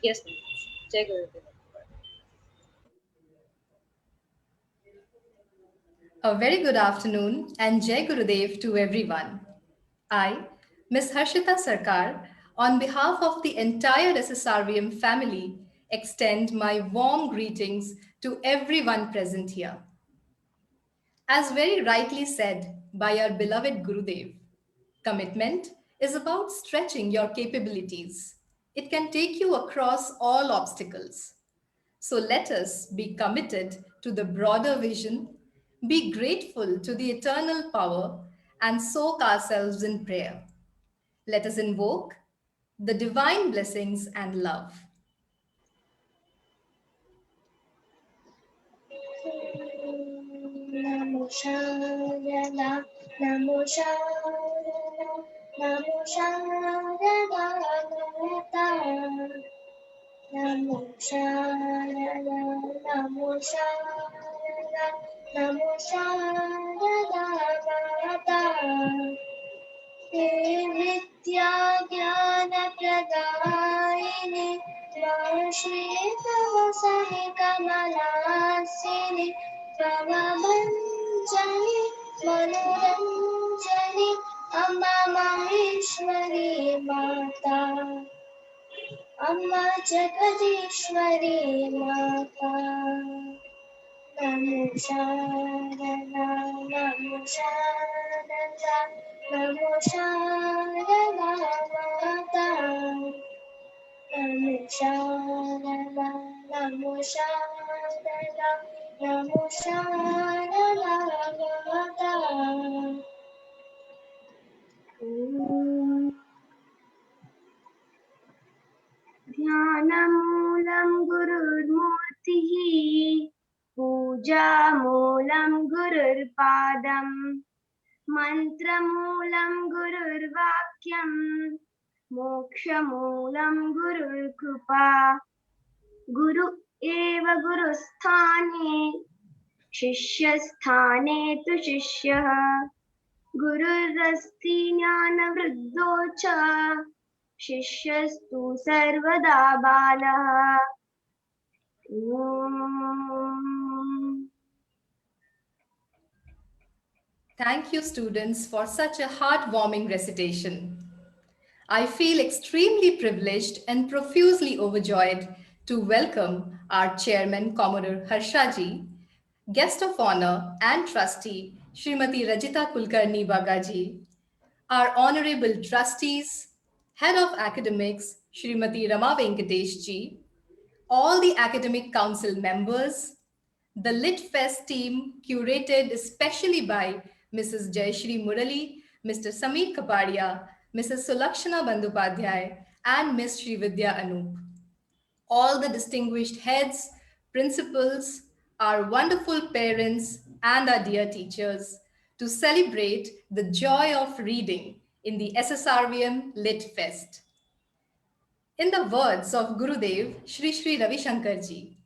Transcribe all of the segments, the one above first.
Yes, please. Jai Gurudev. A very good afternoon and Jai Gurudev to everyone. I, Ms. Harshita Sarkar, on behalf of the entire SSRVM family, extend my warm greetings to everyone present here. As very rightly said by our beloved Gurudev, commitment is about stretching your capabilities. It can take you across all obstacles. So let us be committed to the broader vision, be grateful to the eternal power, and soak ourselves in prayer. Let us invoke the divine blessings and love. Namo Sharada, Namo Sharada, Namo Sharada, Namo Sharada, Namo Sharada, Namo Sharada, हे विद्या ज्ञान प्रदायिने श्वेतवसने कमलासिने त्वमञ्जलि मनोरञ्जनि अम्बा महेश्वरी माता अम्बा जगदीश्वरी माता Namo Sharada, Namo Sharada, Namo Sharada Mata. Namo Sharada, Namo Sharada, Namo Sharada Mata. ध्यानमूलं गुरुर्मूर्तिः पूजामूलं गुरुर्पादम् मन्त्रमूलं गुरुर्वाक्यम् मोक्षमूलं गुरुर्कृपा गुरु एव गुरुस्थाने शिष्यस्थाने तु शिष्यः गुरुरस्ति ज्ञानवृद्धो च शिष्यस्तु सर्वदा बालः ॐ Thank you, students, for such a heartwarming recitation. I feel extremely privileged and profusely overjoyed to welcome our chairman, Commodore Harshaji, guest of honor and trustee, Srimati Rajita Kulkarni Bagga ji, our honorable trustees, head of academics, Srimati Rama Venkatesh ji, all the academic council members, the Lit Fest team curated especially by Mrs. Jayashri Murali, Mr. Sameer Kapadia, Mrs. Sulakshana Bandopadhyay, and Ms. Srividya Anup, all the distinguished heads, principals, our wonderful parents, and our dear teachers to celebrate the joy of reading in the SSRVM Lit Fest. In the words of Gurudev Shri Shri Ravi Shankar ji,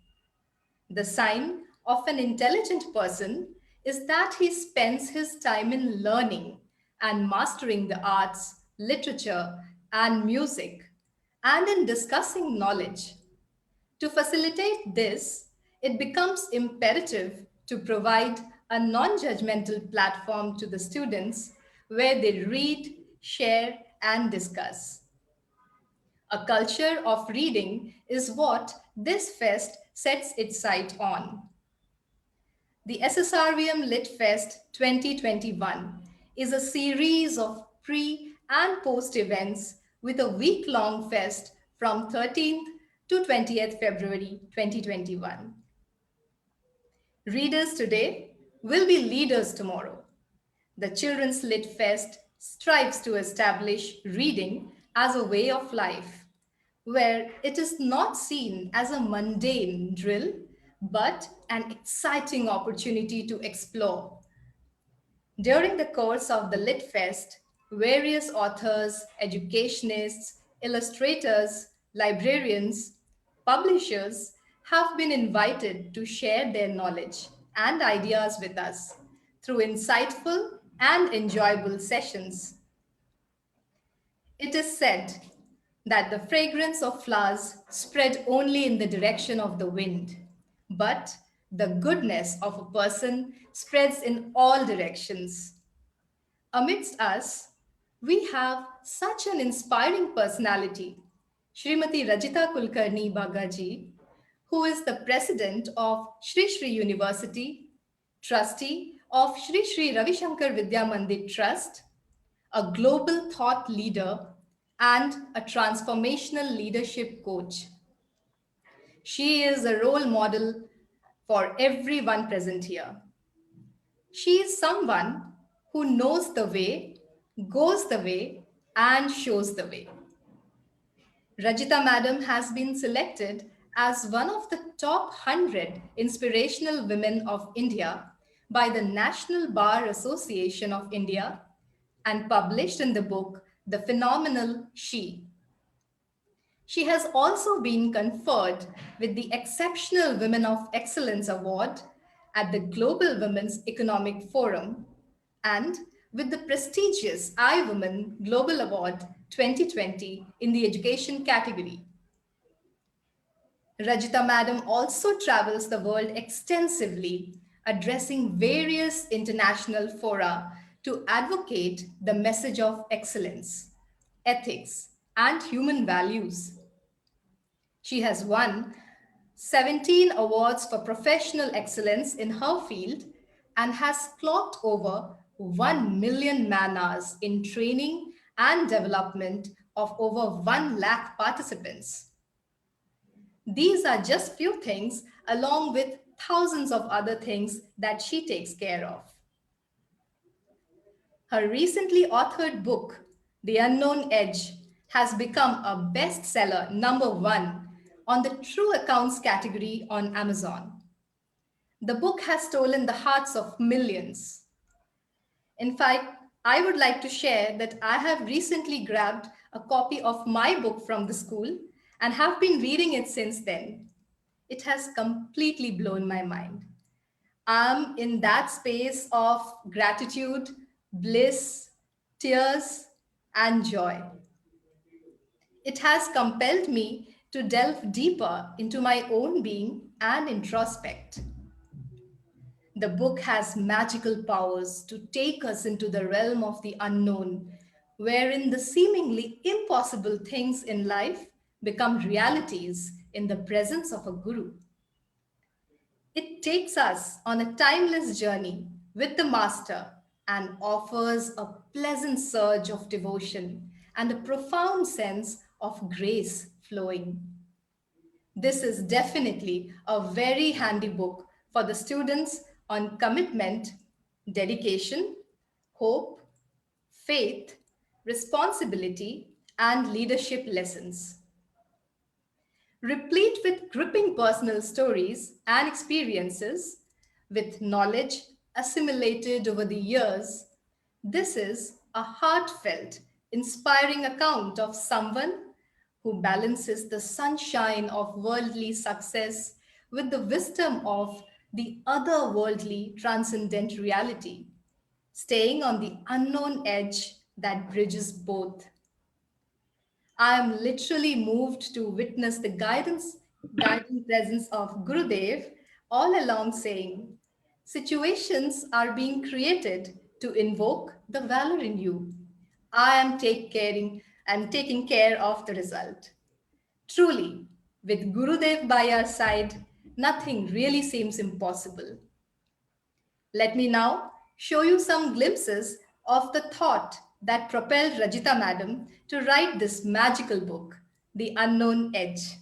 the sign of an intelligent person is that he spends his time in learning and mastering the arts, literature, and music, and in discussing knowledge. To facilitate this, it becomes imperative to provide a non judgmental platform to the students where they read, share, and discuss. A culture of reading is what this fest sets its sight on. The SSRVM Lit Fest 2021 is a series of pre and post events with a week long fest from 13th to 20th February 2021. Readers today will be leaders tomorrow. The Children's Lit Fest strives to establish reading as a way of life, where it is not seen as a mundane drill, but an exciting opportunity to explore. During the course of the Lit Fest, various authors, educationists, illustrators, librarians, publishers have been invited to share their knowledge and ideas with us through insightful and enjoyable sessions. It is said that the fragrance of flowers spread only in the direction of the wind, but the goodness of a person spreads in all directions. Amidst us, we have such an inspiring personality, Srimati Rajita Kulkarni Bagga ji, who is the president of Shri Shri University, trustee of Shri Shri Ravi Shankar Vidya Mandir Trust, a global thought leader, and a transformational leadership coach. She is a role model for everyone present here. She is someone who knows the way, goes the way, and shows the way. Rajita Madam has been selected as one of the top 100 inspirational women of India by the National Bar Association of India and published in the book The Phenomenal She. She has also been conferred with the Exceptional Women of Excellence Award at the Global Women's Economic Forum and with the prestigious iWomen Global Award 2020 in the education category. Rajita Madam also travels the world extensively, addressing various international fora to advocate the message of excellence, ethics, and human values. She has won 17 awards for professional excellence in her field and has clocked over 1 million man hours in training and development of over 1 lakh participants. These are just few things along with thousands of other things that she takes care of. Her recently authored book, The Unknown Edge, has become a bestseller #1 on the True Accounts category on Amazon. The book has stolen the hearts of millions. In fact, I would like to share that I have recently grabbed a copy of my book from the school and have been reading it since then. It has completely blown my mind. I'm in that space of gratitude, bliss, tears, and joy. It has compelled me to delve deeper into my own being and introspect. The book has magical powers to take us into the realm of the unknown, wherein the seemingly impossible things in life become realities in the presence of a guru. It takes us on a timeless journey with the Master and offers a pleasant surge of devotion and a profound sense of grace flowing. This is definitely a very handy book for the students on commitment, dedication, hope, faith, responsibility, and leadership lessons. Replete with gripping personal stories and experiences, with knowledge assimilated over the years, this is a heartfelt, inspiring account of someone who balances the sunshine of worldly success with the wisdom of the otherworldly transcendent reality, staying on the unknown edge that bridges both. I am literally moved to witness the guiding presence of Gurudev all along saying, situations are being created to invoke the valor in you. I'm taking care of the result. Truly, with Gurudev by our side, nothing really seems impossible. Let me now show you some glimpses of the thought that propelled Rajita Madam to write this magical book, The Unknown Edge.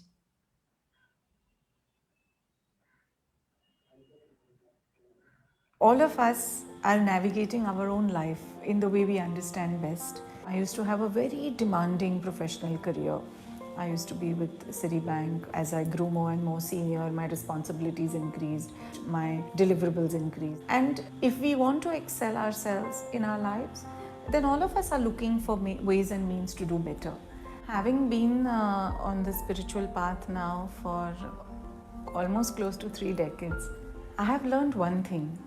All of us are navigating our own life in the way we understand best. I used to have a very demanding professional career. I used to be with Citibank. As I grew more and more senior, my responsibilities increased, my deliverables increased. And if we want to excel ourselves in our lives, then all of us are looking for ways and means to do better. Having been on the spiritual path now for almost close to 3 decades, I have learned one thing.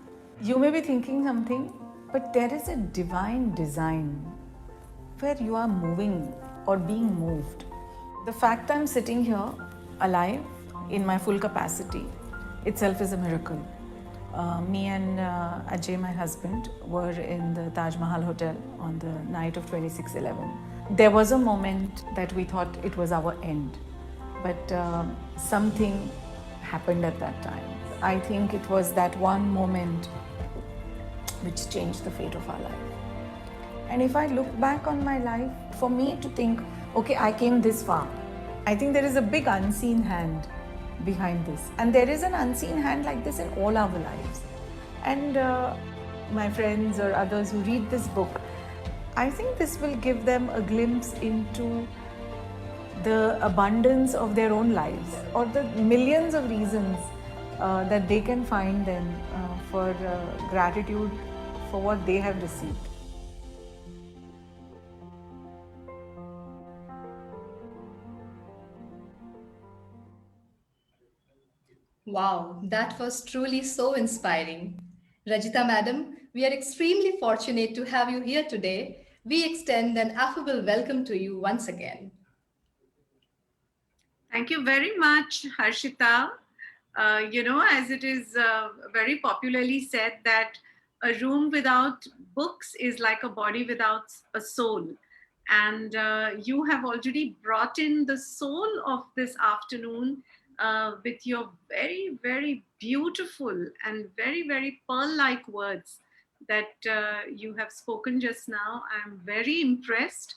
You may be thinking something, but there is a divine design where you are moving or being moved. The fact I'm sitting here alive in my full capacity itself is a miracle. Me and Ajay, my husband, were in the Taj Mahal Hotel on the night of 26/11. There was a moment that we thought it was our end, but something happened at that time. I think it was that one moment which changed the fate of our life. And if I look back on my life, for me to think, okay, I came this far, I think there is a big unseen hand behind this. And there is an unseen hand like this in all our lives. And my friends or others who read this book, I think this will give them a glimpse into the abundance of their own lives, or the millions of reasons that they can find then for gratitude for what they have received. Wow, that was truly so inspiring. Rajita Madam, we are extremely fortunate to have you here today. We extend an affable welcome to you once again. Thank you very much, Harshita. As it is very popularly said, that a room without books is like a body without a soul. And you have already brought in the soul of this afternoon with your very, very beautiful and very, very pearl like words that you have spoken just now. I'm very impressed,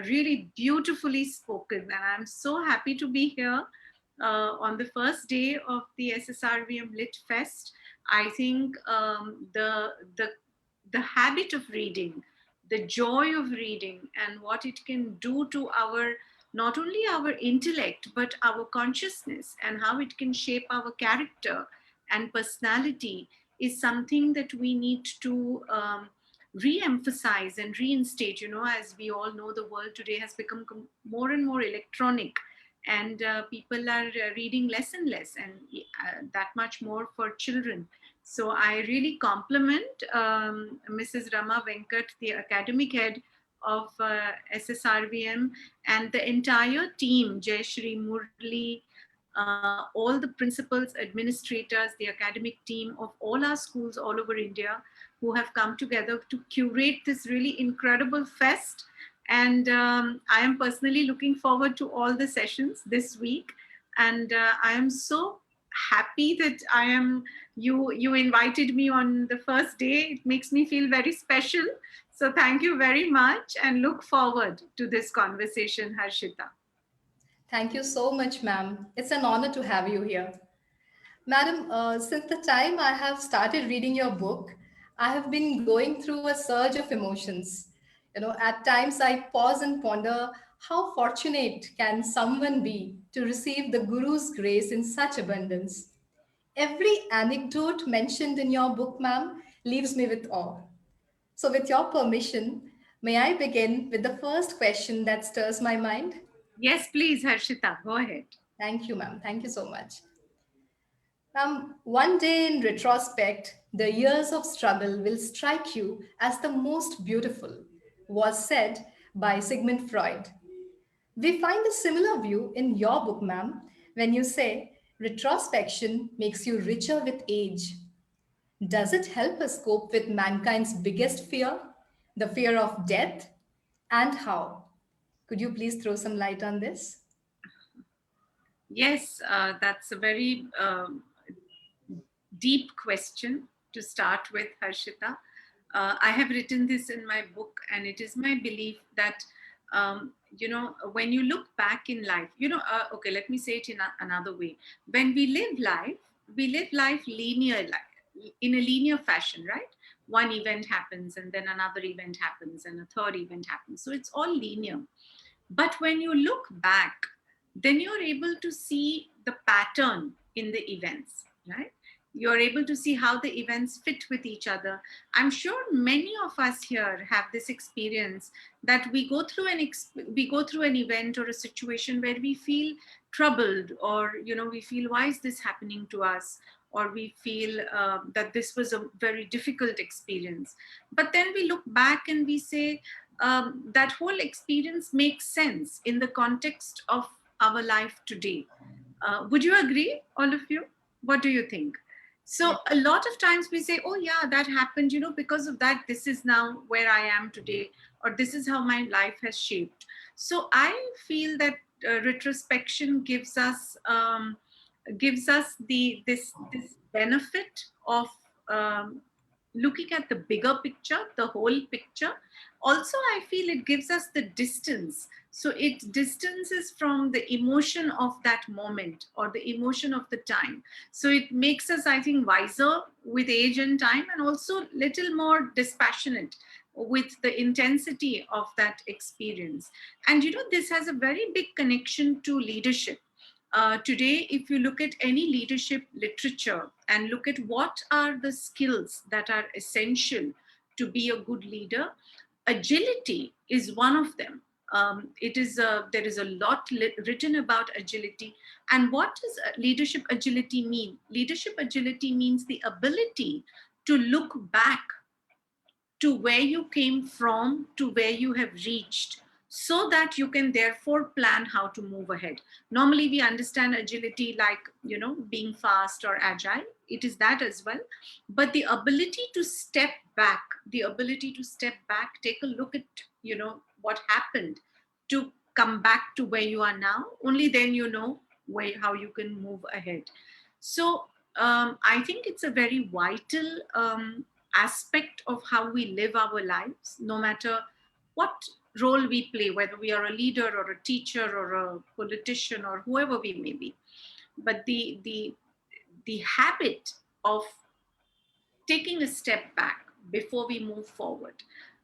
really beautifully spoken. And I'm so happy to be here on the first day of the SSRVM Lit Fest. I think the habit of reading, the joy of reading, and what it can do to our, not only our intellect but our consciousness, and how it can shape our character and personality, is something that we need to re-emphasize and reinstate. As we all know, the world today has become more and more electronic, and people are reading less and less, and that much more for children. So I really compliment Mrs. Rama Venkat, the academic head of SSRVM, and the entire team, Jayashri, Murli, all the principals, administrators, the academic team of all our schools all over India, who have come together to curate this really incredible fest. And I am personally looking forward to all the sessions this week. And I am so happy that you invited me on the first day. It makes me feel very special. So thank you very much, and look forward to this conversation, Harshita. Thank you so much, ma'am. It's an honor to have you here. Madam, since the time I have started reading your book, I have been going through a surge of emotions. At times I pause and ponder how fortunate can someone be to receive the Guru's grace in such abundance. Every anecdote mentioned in your book, ma'am, leaves me with awe. So, with your permission, may I begin with the first question that stirs my mind? Yes, please, Harshita, go ahead. Thank you, ma'am. Thank you so much. One day in retrospect, the years of struggle will strike you as the most beautiful, was said by Sigmund Freud. We find a similar view in your book, ma'am, when you say retrospection makes you richer with age. Does it help us cope with mankind's biggest fear, the fear of death, and how? Could you please throw some light on this? Yes, that's a very deep question to start with, Harshita. I have written this in my book, and it is my belief that, when you look back in life, okay, let me say it in another way. When we live life in a linear fashion, right? One event happens, and then another event happens, and a third event happens. So it's all linear. But when you look back, then you're able to see the pattern in the events, right? You're able to see how the events fit with each other. I'm sure many of us here have this experience that we go through an event or a situation where we feel troubled, or we feel, why is this happening to us? Or we feel that this was a very difficult experience. But then we look back and we say, that whole experience makes sense in the context of our life today. Would you agree, all of you? What do you think? So Yes. a lot of times we say, oh yeah, that happened, because of that, this is now where I am today, or this is how my life has shaped. So I feel that retrospection gives us this benefit of um, looking at the bigger picture, the whole picture. Also, I feel it gives us the distance. So it distances from the emotion of that moment or the emotion of the time. So it makes us, I think, wiser with age and time, and also little more dispassionate with the intensity of that experience. And this has a very big connection to leadership. Today, if you look at any leadership literature and look at what are the skills that are essential to be a good leader, agility is one of them. There is a lot written about agility. And what does leadership agility mean? Leadership agility means the ability to look back to where you came from to where you have reached, so that you can therefore plan how to move ahead. Normally we understand agility like being fast or agile. It is that as well, but the ability to step back, take a look at what happened to come back to where you are now. Only then how you can move ahead. So I think it's a very vital aspect of how we live our lives, no matter what role we play, whether we are a leader or a teacher or a politician or whoever we may be. But the habit of taking a step back before we move forward,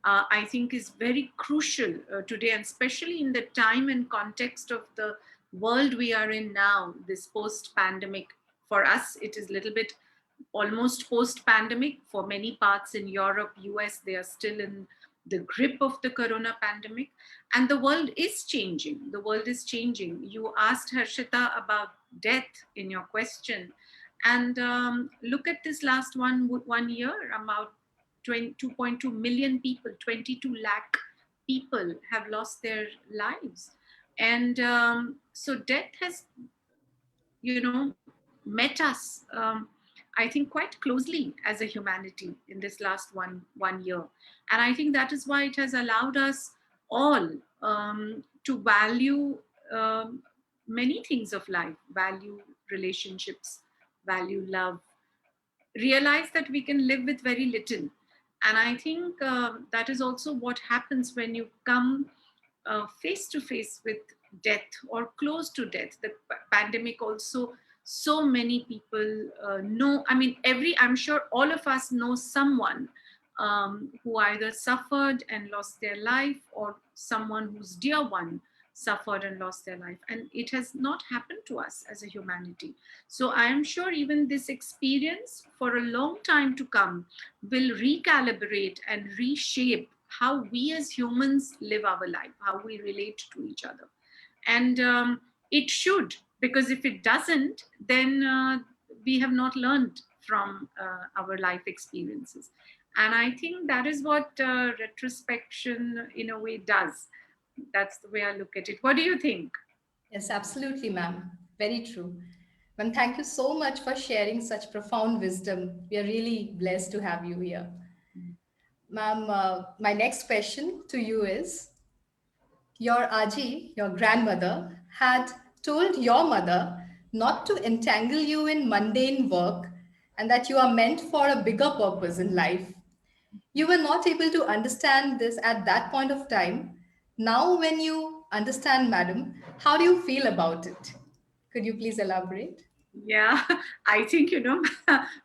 I think is very crucial today, and especially in the time and context of the world we are in now, this post-pandemic. For us, it is a little bit almost post-pandemic. For many parts in Europe, US, they are still in the grip of the corona pandemic. And the world is changing. The world is changing. You asked Harshita about death in your question. And look at this last one year, about 2.2 million people, 22 lakh people have lost their lives. And so death has, met us, I think, quite closely as a humanity in this last one year. And I think that is why it has allowed us all to value many things of life, value relationships, value love, realize that we can live with very little. And I think that is also what happens when you come face to face with death or close to death. The pandemic also, so many people know. I mean, I'm sure all of us know someone who either suffered and lost their life, or someone whose dear one suffered and lost their life. And it has not happened to us as a humanity. So I am sure even this experience for a long time to come will recalibrate and reshape how we as humans live our life, how we relate to each other. And it should, because if it doesn't, then we have not learned from our life experiences. And I think that is what retrospection in a way does. That's the way I look at it. What do you think? Yes, absolutely, ma'am. Very true. Ma'am, thank you so much for sharing such profound wisdom. We are really blessed to have you here. Ma'am, my next question to you is, your Aji, your grandmother, had told your mother not to entangle you in mundane work and that you are meant for a bigger purpose in life. You were not able to understand this at that point of time. Now, when you understand, madam, how do you feel about it? Could you please elaborate? Yeah, I think,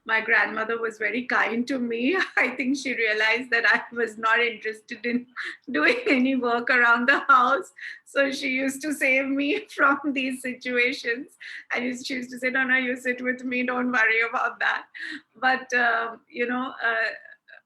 my grandmother was very kind to me. I think she realized that I was not interested in doing any work around the house. So she used to save me from these situations. And she used to say, no, no, you sit with me, don't worry about that. But,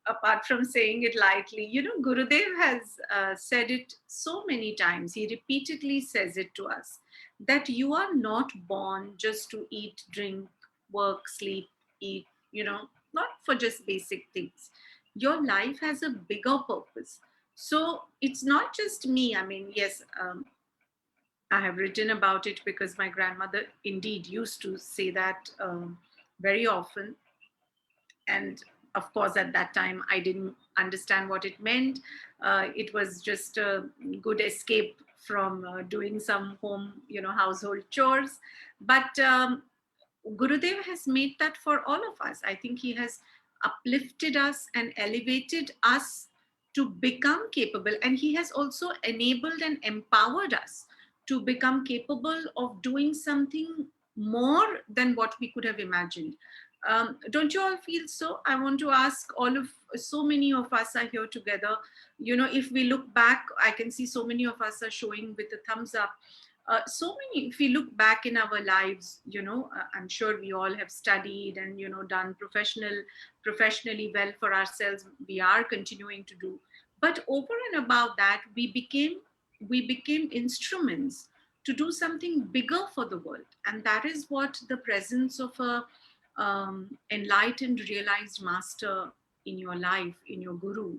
apart from saying it lightly, Gurudev has said it so many times. He repeatedly says it to us, that you are not born just to eat, drink, work, sleep, eat, not for just basic things. Your life has a bigger purpose. So it's not just me. I mean, yes, I have written about it because my grandmother indeed used to say that very often. And of course, at that time, I didn't understand what it meant. It was just a good escape from doing some home, household chores. But Gurudev has made that for all of us. I think he has uplifted us and elevated us to become capable. And he has also enabled and empowered us to become capable of doing something more than what we could have imagined. Don't you all feel so? I want to ask all of, so many of us are here together. If we look back, I can see so many of us are showing with a thumbs up. So many, if we look back in our lives, I'm sure we all have studied and done professionally well for ourselves. We are continuing to do, but over and above that, we became instruments to do something bigger for the world. And that is what the presence of a enlightened, realized master in your life, in your guru,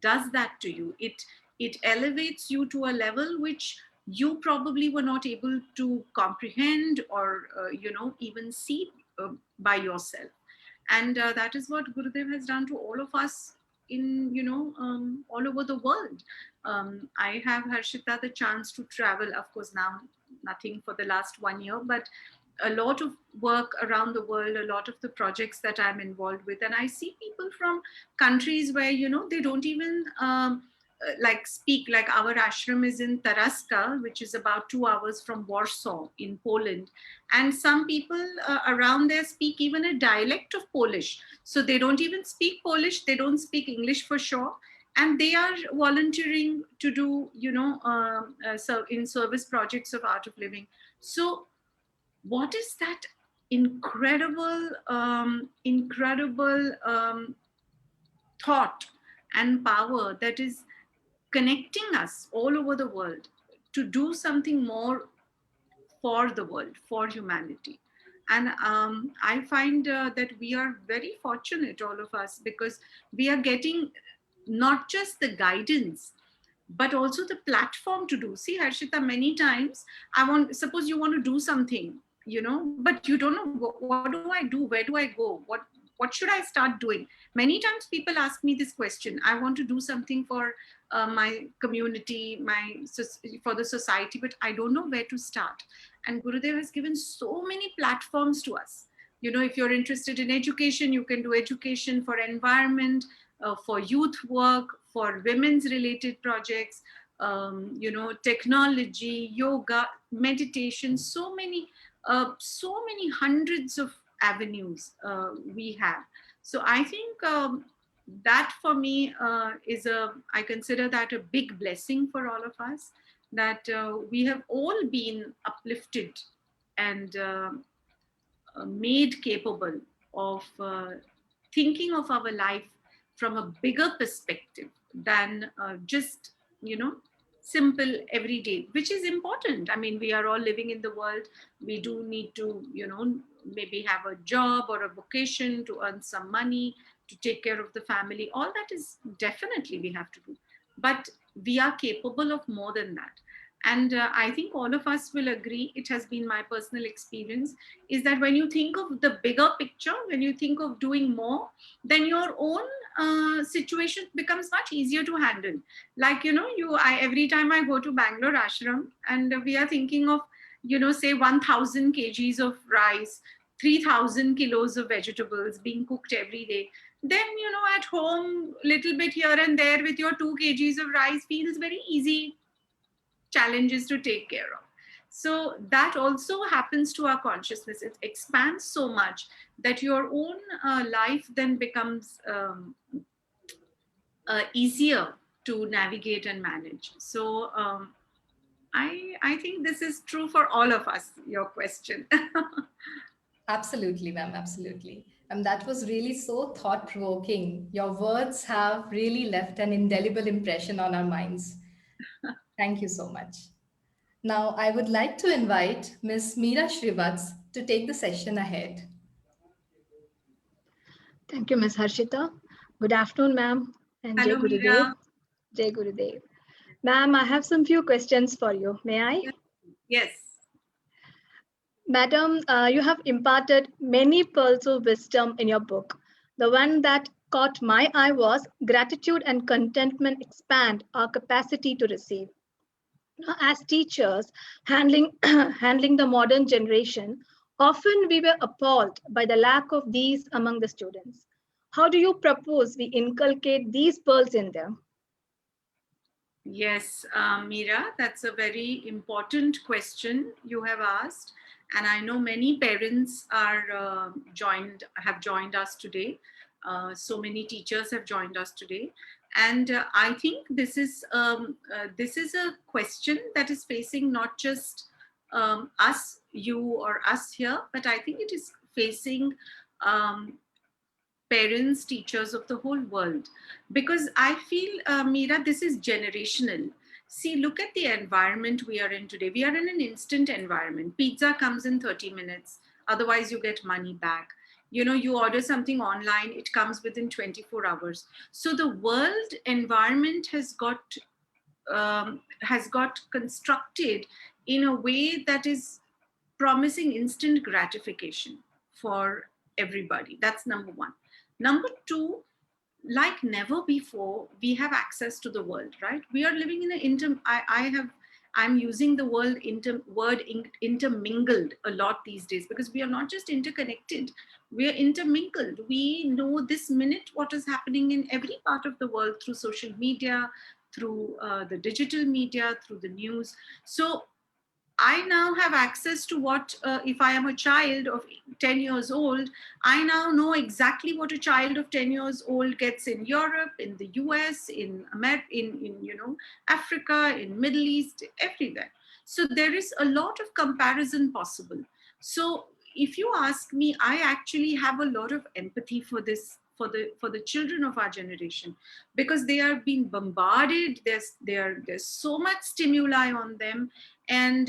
does that to you. It elevates you to a level which you probably were not able to comprehend or even see by yourself. And that is what Gurudev has done to all of us in all over the world. I have, Harshita, the chance to travel, of course now nothing for the last 1 year, but a lot of work around the world, a lot of the projects that I'm involved with, and I see people from countries where they don't even like speak. Like our ashram is in Taraska, which is about 2 hours from Warsaw in Poland, and some people around there speak even a dialect of Polish. So they don't even speak Polish, they don't speak English for sure, and they are volunteering to do so in service projects of art of living. So what is that incredible thought and power that is connecting us all over the world to do something more for the world, for humanity. And I find that we are very fortunate, all of us, because we are getting not just the guidance, but also the platform to do. See, Harshita, many times suppose you want to do something, but you don't know what do I do, where do I go, what should I start doing. Many times people ask me this question. I want to do something for my community, for the society, but I don't know where to start. And Gurudev has given so many platforms to us. If you're interested in education, you can do education for environment, for youth work, for women's related projects, technology, yoga, meditation, so many hundreds of avenues we have. So I think that for me I consider that a big blessing for all of us, that we have all been uplifted and made capable of thinking of our life from a bigger perspective than just simple everyday, which is important. I mean, we are all living in the world. We do need to maybe have a job or a vocation to earn some money, to take care of the family. All that is definitely we have to do, but we are capable of more than that. And I think all of us will agree, it has been my personal experience, is that when you think of the bigger picture, when you think of doing more, then your own situation becomes much easier to handle. Like, every time I go to Bangalore ashram and we are thinking of, say 1000 kgs of rice, 3000 kilos of vegetables being cooked every day, then, at home, little bit here and there with your 2 kgs of rice feels very easy challenges to take care of. So that also happens to our consciousness. It expands so much that your own life then becomes easier to navigate and manage. So I think this is true for all of us, your question. Absolutely, ma'am, absolutely. That was really so thought provoking. Your words have really left an indelible impression on our minds. Thank you so much. Now, I would like to invite Ms. Meera Shrivats to take the session ahead. Thank you, Ms. Harshita. Good afternoon, ma'am, and Jai Hello, Gurudev. Meera. Jai Gurudev. Ma'am, I have some few questions for you. May I? Yes. Madam, you have imparted many pearls of wisdom in your book. The one that caught my eye was gratitude and contentment expand our capacity to receive. As teachers, handling the modern generation, often we were appalled by the lack of these among the students. How do you propose we inculcate these pearls in them? Yes, Meera, that's a very important question you have asked, and I know many parents are have joined us today. So many teachers have joined us today, and I think this is a question that is facing not just us, you or us here, but I think it is facing um, parents, teachers of the whole world. Because I feel, Meera, this is generational. See, look at the environment we are in today. We are in an instant environment. Pizza comes in 30 minutes, otherwise, you get money back. You know, you order something online, it comes within 24 hours. So the world environment has got constructed in a way that is promising instant gratification for everybody. That's number one. Number two, like never before, we have access to the world, right? We are living in an I'm using the intermingled a lot these days, because we are not just interconnected, we are intermingled. We know this minute what is happening in every part of the world through social media, through the digital media, through the news. So I now have access to what, if I am a child of 10 years old, I now know exactly what a child of 10 years old gets in Europe, in the US, in America, in Africa, in Middle East, everywhere. So there is a lot of comparison possible. So if you ask me, I actually have a lot of empathy for this, for the children of our generation, because they are being bombarded. There's so much stimuli on them, and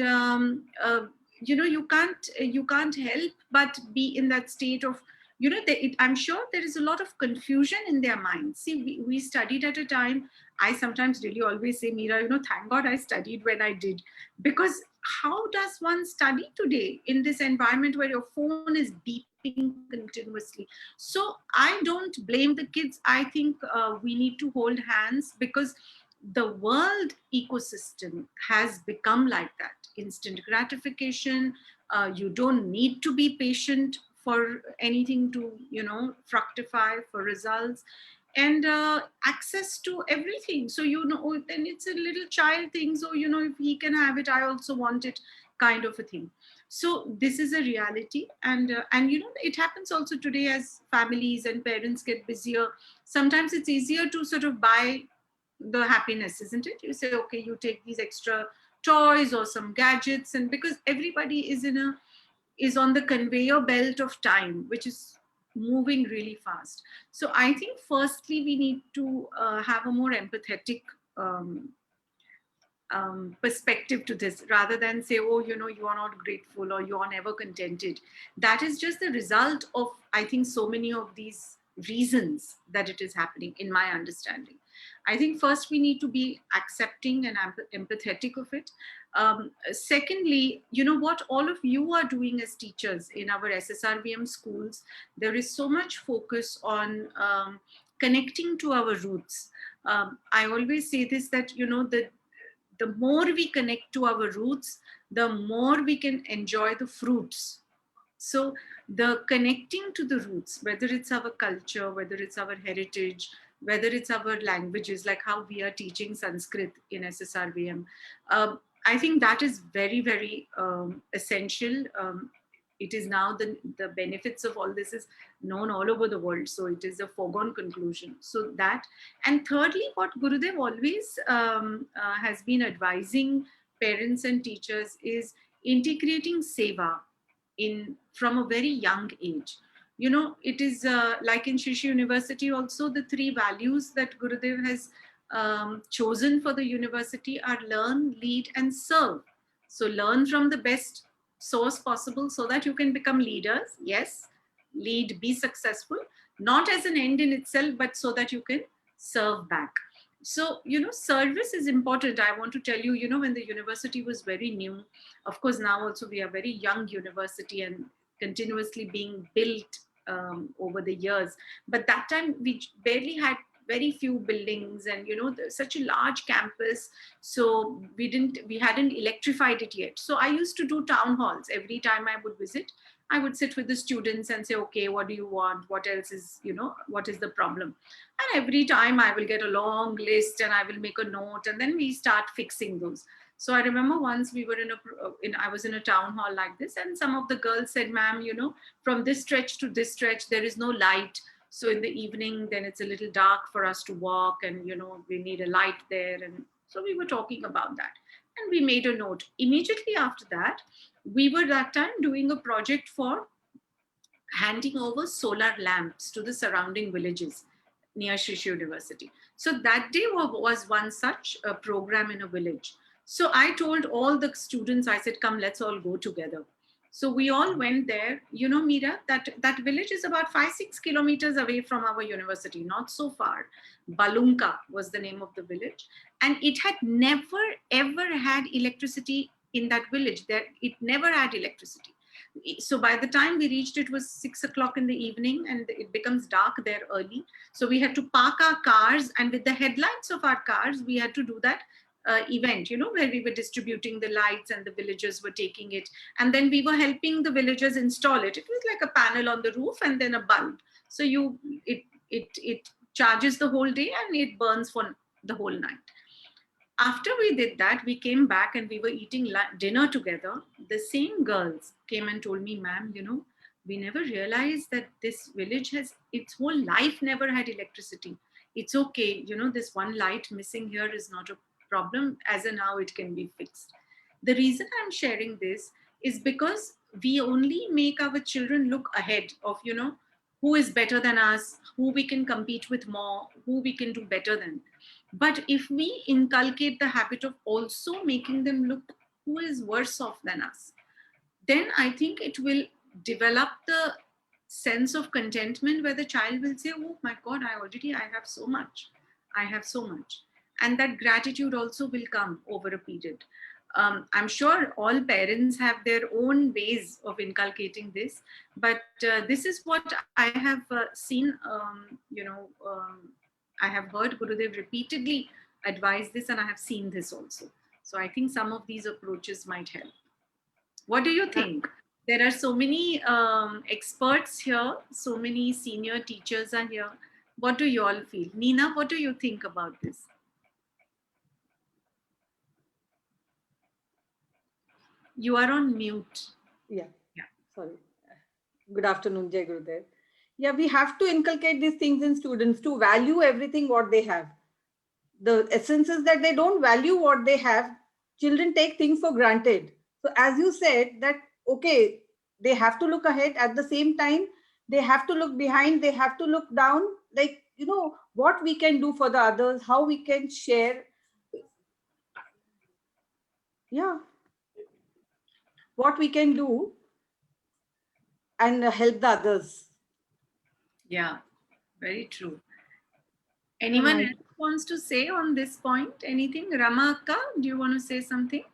you can't help but be in that state of, I'm sure there is a lot of confusion in their minds. See, we studied at a time. I sometimes really always say, Meera, thank God I studied when I did, because how does one study today in this environment where your phone is beeping continuously? So I don't blame the kids. I think we need to hold hands, because the world ecosystem has become like that. Instant gratification. You don't need to be patient for anything to, fructify for results, and access to everything. So, then it's a little child thing. So, if he can have it, I also want it, kind of a thing. So this is a reality, and it happens also today as families and parents get busier. Sometimes it's easier to sort of buy the happiness, isn't it? You say, okay, you take these extra toys or some gadgets, and because everybody is on the conveyor belt of time, which is moving really fast. So I think firstly we need to have a more empathetic perspective to this, rather than say, oh, you are not grateful or you are never contented. That is just the result of, I think, so many of these reasons that it is happening, in my understanding. I think first we need to be accepting and empathetic of it. Secondly, what all of you are doing as teachers in our SSRVM schools, there is so much focus on connecting to our roots. I always say this, that the more we connect to our roots, the more we can enjoy the fruits. So the connecting to the roots, whether it's our culture, whether it's our heritage, whether it's our languages, like how we are teaching Sanskrit in SSRVM, I think that is very, very essential. It is now the benefits of all this is known all over the world. So it is a foregone conclusion. So that, and thirdly, what Gurudev always has been advising parents and teachers is integrating seva in from a very young age. It is like in Shishi University also, the three values that Gurudev has chosen for the university are learn, lead, and serve. So learn from the best source possible so that you can become leaders. Yes, lead, be successful, not as an end in itself, but so that you can serve back. So, service is important. I want to tell you, when the university was very new, of course, now also we are very young university and continuously being built over the years. But that time we barely had very few buildings, and such a large campus. So we hadn't electrified it yet. So I used to do town halls every time I would visit. I would sit with the students and say, okay, what do you want? What else is, what is the problem? And every time I will get a long list and I will make a note, and then we start fixing those. So I remember once we were I was in a town hall like this, and some of the girls said, ma'am, from this stretch to this stretch, there is no light. So in the evening, then it's a little dark for us to walk, and, we need a light there. And so we were talking about that, and we made a note. Immediately after that, we were that time doing a project for handing over solar lamps to the surrounding villages near Shishu University. So that day was one such program in a village. So I told all the students, I said, come, let's all go together. So we all went there. Meera, that village is about 5-6 kilometers away from our university, not so far. Balunka was the name of the village. And it had never, ever had electricity in that village. It never had electricity. So by the time we reached, it was 6 o'clock in the evening, and it becomes dark there early. So we had to park our cars, and with the headlights of our cars, we had to do that event, where we were distributing the lights and the villagers were taking it. And then we were helping the villagers install it. It was like a panel on the roof and then a bulb. So it charges the whole day and it burns for the whole night. After we did that, we came back and we were eating dinner together. The same girls came and told me, ma'am, we never realized that this village has its whole life never had electricity. It's okay. This one light missing here is not a problem. As of now, it can be fixed. The reason I'm sharing this is because we only make our children look ahead of, who is better than us, who we can compete with more, who we can do better than. But if we inculcate the habit of also making them look who is worse off than us, then I think it will develop the sense of contentment where the child will say, oh my God, I have so much. I have so much. And that gratitude also will come over a period. I'm sure all parents have their own ways of inculcating this, but this is what I have seen, I have heard Gurudev repeatedly advise this, and I have seen this also. So I think some of these approaches might help. What do you think? There are so many experts here, so many senior teachers are here. What do you all feel? Nina, what do you think about this? You are on mute. Yeah. Sorry. Good afternoon, Jai Gurudev. Yeah, we have to inculcate these things in students to value everything what they have. The essence is that they don't value what they have. Children take things for granted. So as you said that, okay, they have to look ahead. At the same time, they have to look behind. They have to look down. Like, what we can do for the others, how we can share. Yeah. What we can do and help the others. Yeah, very true. Anyone else wants to say on this point anything? Rama Akka, do you want to say something?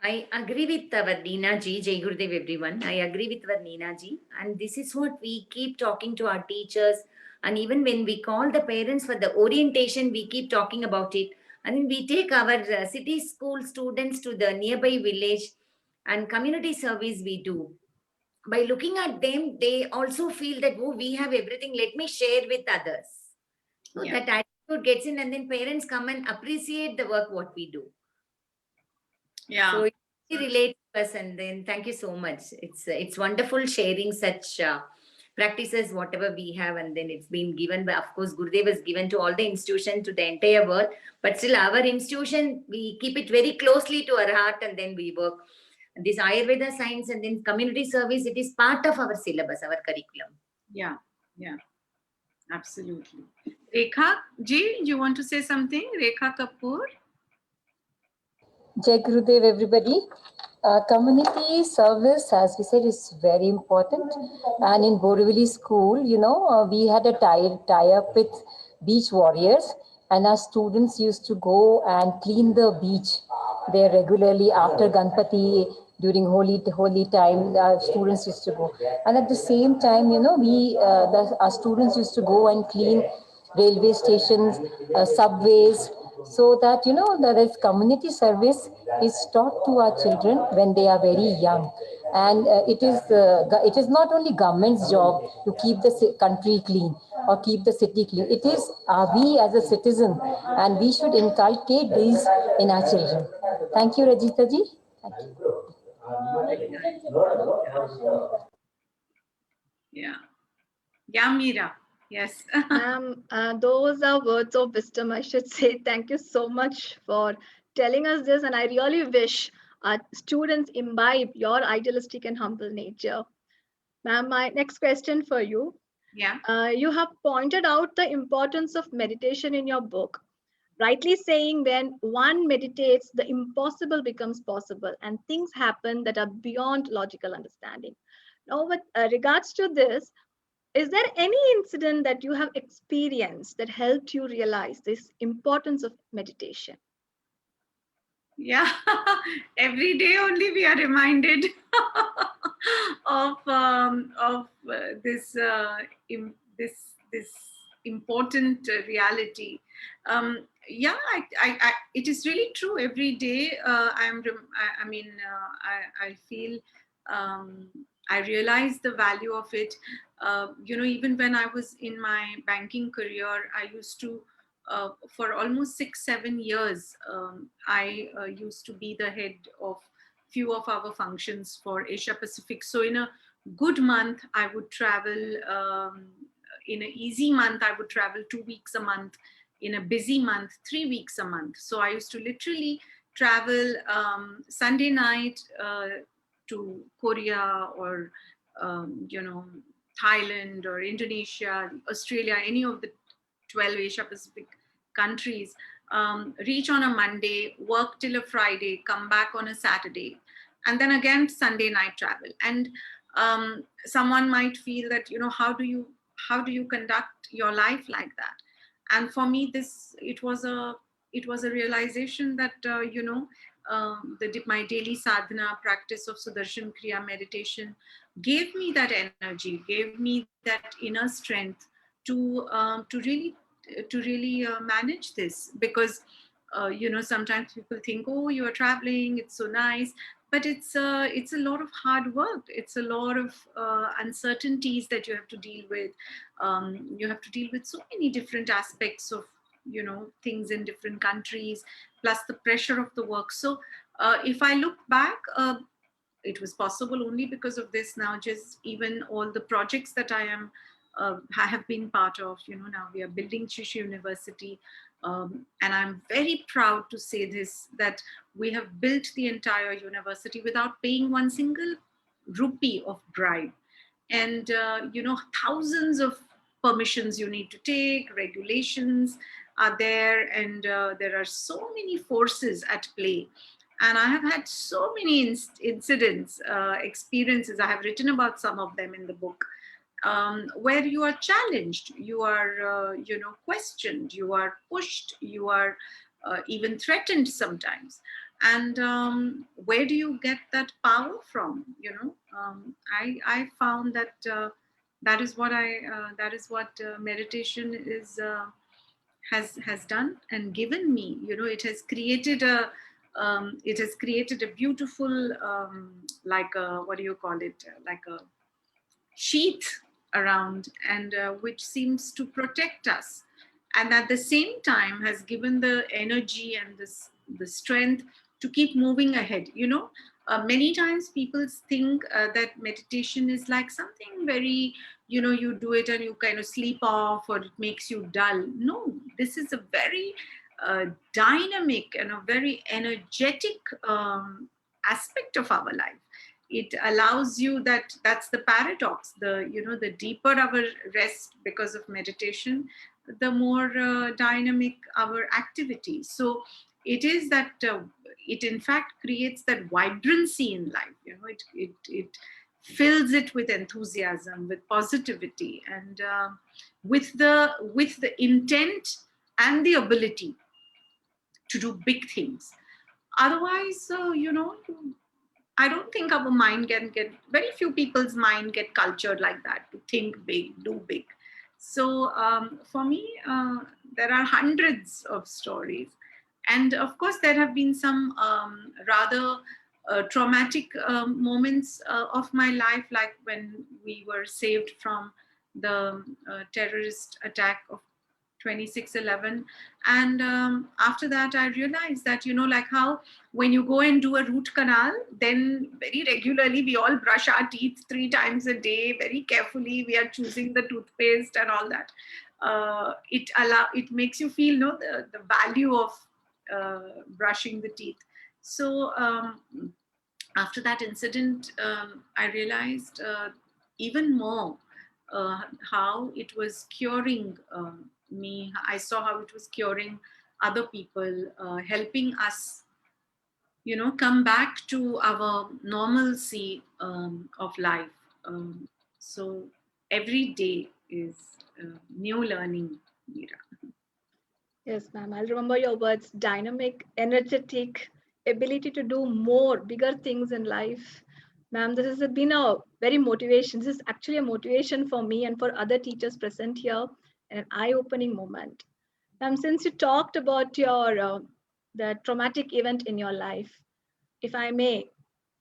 I agree with our Neena ji, Jai Gurudev everyone. I agree with our Neena ji. And this is what we keep talking to our teachers. And even when we call the parents for the orientation, we keep talking about it. And then we take our city school students to the nearby village, and community service we do. By looking at them, they also feel that, oh, we have everything, let me share with others. So that attitude gets in, and then parents come and appreciate the work what we do. Yeah. So it relates to us, and then thank you so much. It's wonderful sharing such practices, whatever we have, and then it's been given by, of course, Gurudev is given to all the institutions, to the entire world, but still our institution, we keep it very closely to our heart, and then we work. This Ayurveda science and then community service, it is part of our syllabus, our curriculum. Yeah, absolutely. Rekha ji, you want to say something? Rekha Kapoor. Jai Gurudev, everybody. Community service, as we said, is very important. And in Borivali school, we had a tie-up with Beach Warriors. and our students used to go and clean the beach there regularly after Ganpati during holy time. Students used to go, and at the same time, our students used to go and clean railway stations, subways, so that there is community service is taught to our children when they are very young. And it is not only government's job to keep the country clean or keep the city clean. It is we as a citizen, and we should inculcate these in our children. Thank you, Rajita ji. Thank you. Yeah. Yeah, Meera. Yes. Ma'am, those are words of wisdom, I should say. Thank you so much for telling us this. And I really wish our students imbibe your idealistic and humble nature. Ma'am, my next question for you. Yeah. You have pointed out the importance of meditation in your book, rightly saying when one meditates, the impossible becomes possible and things happen that are beyond logical understanding. Now, with regards to this, is there any incident that you have experienced that helped you realize this importance of meditation? Yeah, every day only we are reminded of this important reality. Yeah, it is really true. Every day, I feel, um, I realize the value of it. Even when I was in my banking career, I used to for almost 6-7 years, I used to be the head of few of our functions for Asia Pacific. So in a good month, I would travel. In an easy month, I would travel 2 weeks a month. In a busy month, 3 weeks a month. So I used to literally travel Sunday night to Korea or Thailand or Indonesia, Australia, any of the 12 Asia Pacific countries, reach on a Monday, work till a Friday, come back on a Saturday, and then again Sunday night travel. And someone might feel that, how do you conduct your life like that? And for me, it was a realization that my daily sadhana practice of Sudarshan Kriya meditation gave me that energy, gave me that inner strength to really manage this. Because sometimes people think, oh, you are traveling, it's so nice, but it's a lot of hard work. It's a lot of uncertainties that you have to deal with. You have to deal with so many different aspects of things in different countries, plus the pressure of the work. So if I look back, it was possible only because of this. Now, just even all the projects that I have been part of, now we are building Shishu University. And I'm very proud to say this, that we have built the entire university without paying one single rupee of bribe. And, thousands of permissions you need to take, regulations are there, and there are so many forces at play. And I have had so many incidents, experiences. I have written about some of them in the book, where you are challenged, you are, questioned, you are pushed, you are even threatened sometimes. And where do you get that power from? I found that that is what meditation has done and given me. It has created a beautiful, like a, what do you call it, like a sheath around, and which seems to protect us, and at the same time has given the energy and the strength to keep moving ahead. Many times people think that meditation is like something very, you do it and you kind of sleep off, or it makes you dull. No, this is a very dynamic and a very energetic aspect of our life. It allows you, that's the paradox, the deeper our rest because of meditation, the more dynamic our activity. So it is that it in fact creates that vibrancy in life. It fills it with enthusiasm, with positivity, and with the intent and the ability to do big things. Otherwise, I don't think our mind can get, very few people's mind get cultured like that to think big, do big. So for me, there are hundreds of stories. And of course, there have been some rather traumatic moments of my life, like when we were saved from the terrorist attack of 26/11. And after that, I realized that, like how when you go and do a root canal, then very regularly we all brush our teeth 3 times a day, very carefully. We are choosing the toothpaste and all that. It makes you feel, the value of brushing the teeth. So after that incident, I realized even more how it was curing me. I saw how it was curing other people, helping us, come back to our normalcy of life. So every day is new learning, Meera. Yes, ma'am. I'll remember your words: dynamic, energetic, ability to do more, bigger things in life. Ma'am, this has been a very motivation. This is actually a motivation for me and for other teachers present here, and an eye-opening moment. Ma'am, since you talked about your the traumatic event in your life, if I may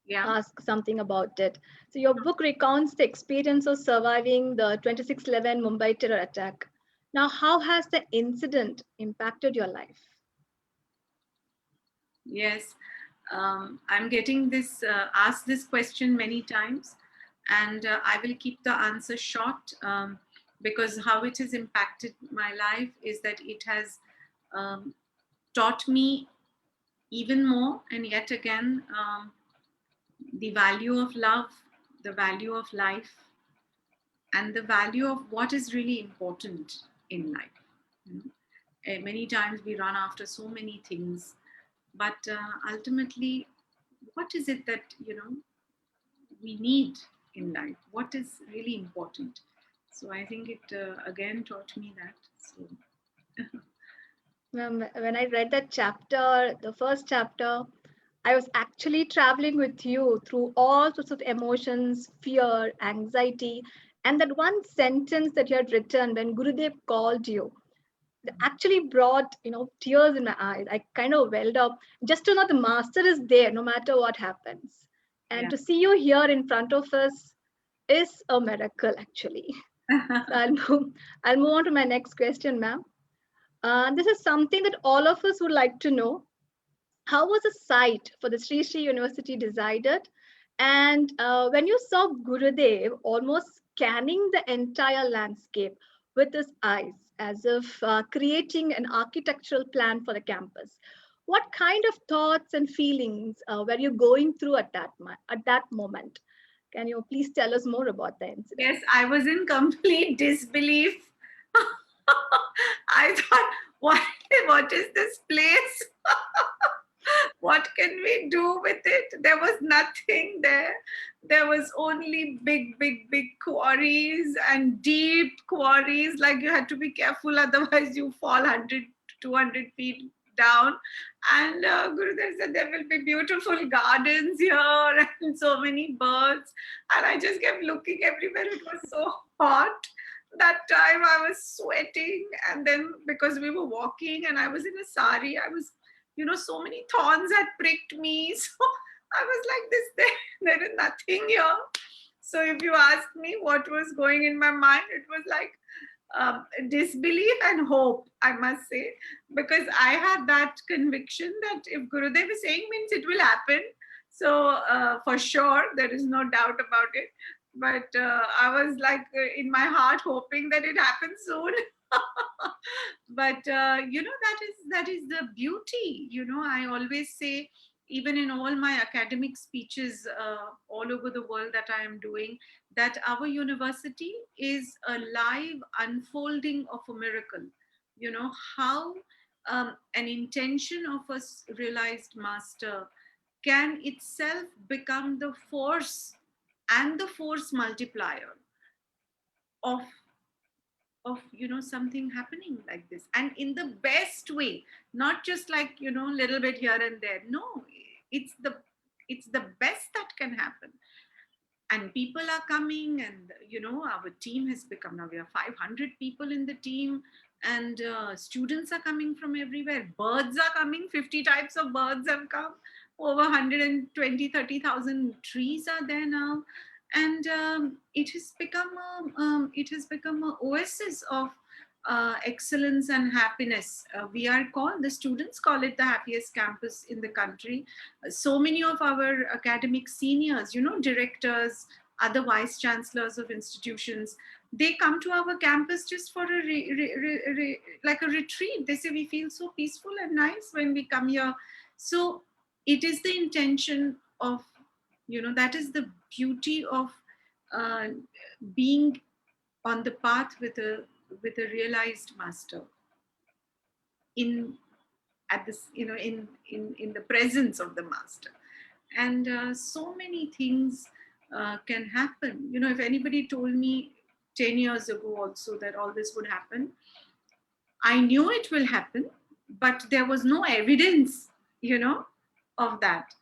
Yeah. ask something about it. So your book recounts the experience of surviving the 26/11 Mumbai terror attack. Now, how has the incident impacted your life? Yes, I'm getting this asked this question many times, and I will keep the answer short, because how it has impacted my life is that it has um, taught me even more, and yet again, the value of love, the value of life, and the value of what is really important in life. You know, many times we run after so many things, but ultimately, what is it that we need in life? What is really important? So I think it again taught me that. So When I read that chapter, the first chapter, I was actually traveling with you through all sorts of emotions, fear, anxiety, and that one sentence that you had written when Gurudev called you actually brought tears in my eyes. I kind of welled up just to know the master is there no matter what happens, and yeah. to see you here in front of us is a miracle actually. So I'll move on to my next question, ma'am. This is something that all of us would like to know. How was the site for the Sri Sri University decided? And when you saw Gurudev almost scanning the entire landscape with his eyes, as if creating an architectural plan for the campus, what kind of thoughts and feelings were you going through at that moment? Can you please tell us more about the incident? Yes, I was in complete disbelief. I thought, what is this place? What can we do with it? There was nothing there. There was only big, big, big quarries and deep quarries. Like you had to be careful, otherwise you fall 100, 200 feet down. And Gurudev said there will be beautiful gardens here and so many birds. And I just kept looking everywhere. It was so hot. That time I was sweating, and then because we were walking and I was in a sari, I was, so many thorns had pricked me. So I was like, there is nothing here. So if you ask me what was going in my mind, it was like disbelief and hope, I must say, because I had that conviction that if Gurudev is saying, means it will happen. So for sure, there is no doubt about it. But I was like in my heart hoping that it happens soon. But that is the beauty. I always say, even in all my academic speeches all over the world that I am doing, that our university is a live unfolding of a miracle. How an intention of a realized master can itself become the force and the force multiplier of something happening like this, and in the best way, not just like little bit here and there. No, it's the it's the best that can happen. And people are coming, and our team has become, now we are 500 people in the team, and students are coming from everywhere. Birds are coming, 50 types of birds have come, over 120-30,000 trees are there now. And it has become a oasis of excellence and happiness. We are called, the students call it, the happiest campus in the country. So many of our academic seniors, directors, other vice chancellors of institutions, they come to our campus just for like a retreat. They say we feel so peaceful and nice when we come here. So it is the intention of, that is the beauty of being on the path with a realized master, in at this in the presence of the master. And so many things can happen. If anybody told me 10 years ago also that all this would happen, I knew it will happen, but there was no evidence of that.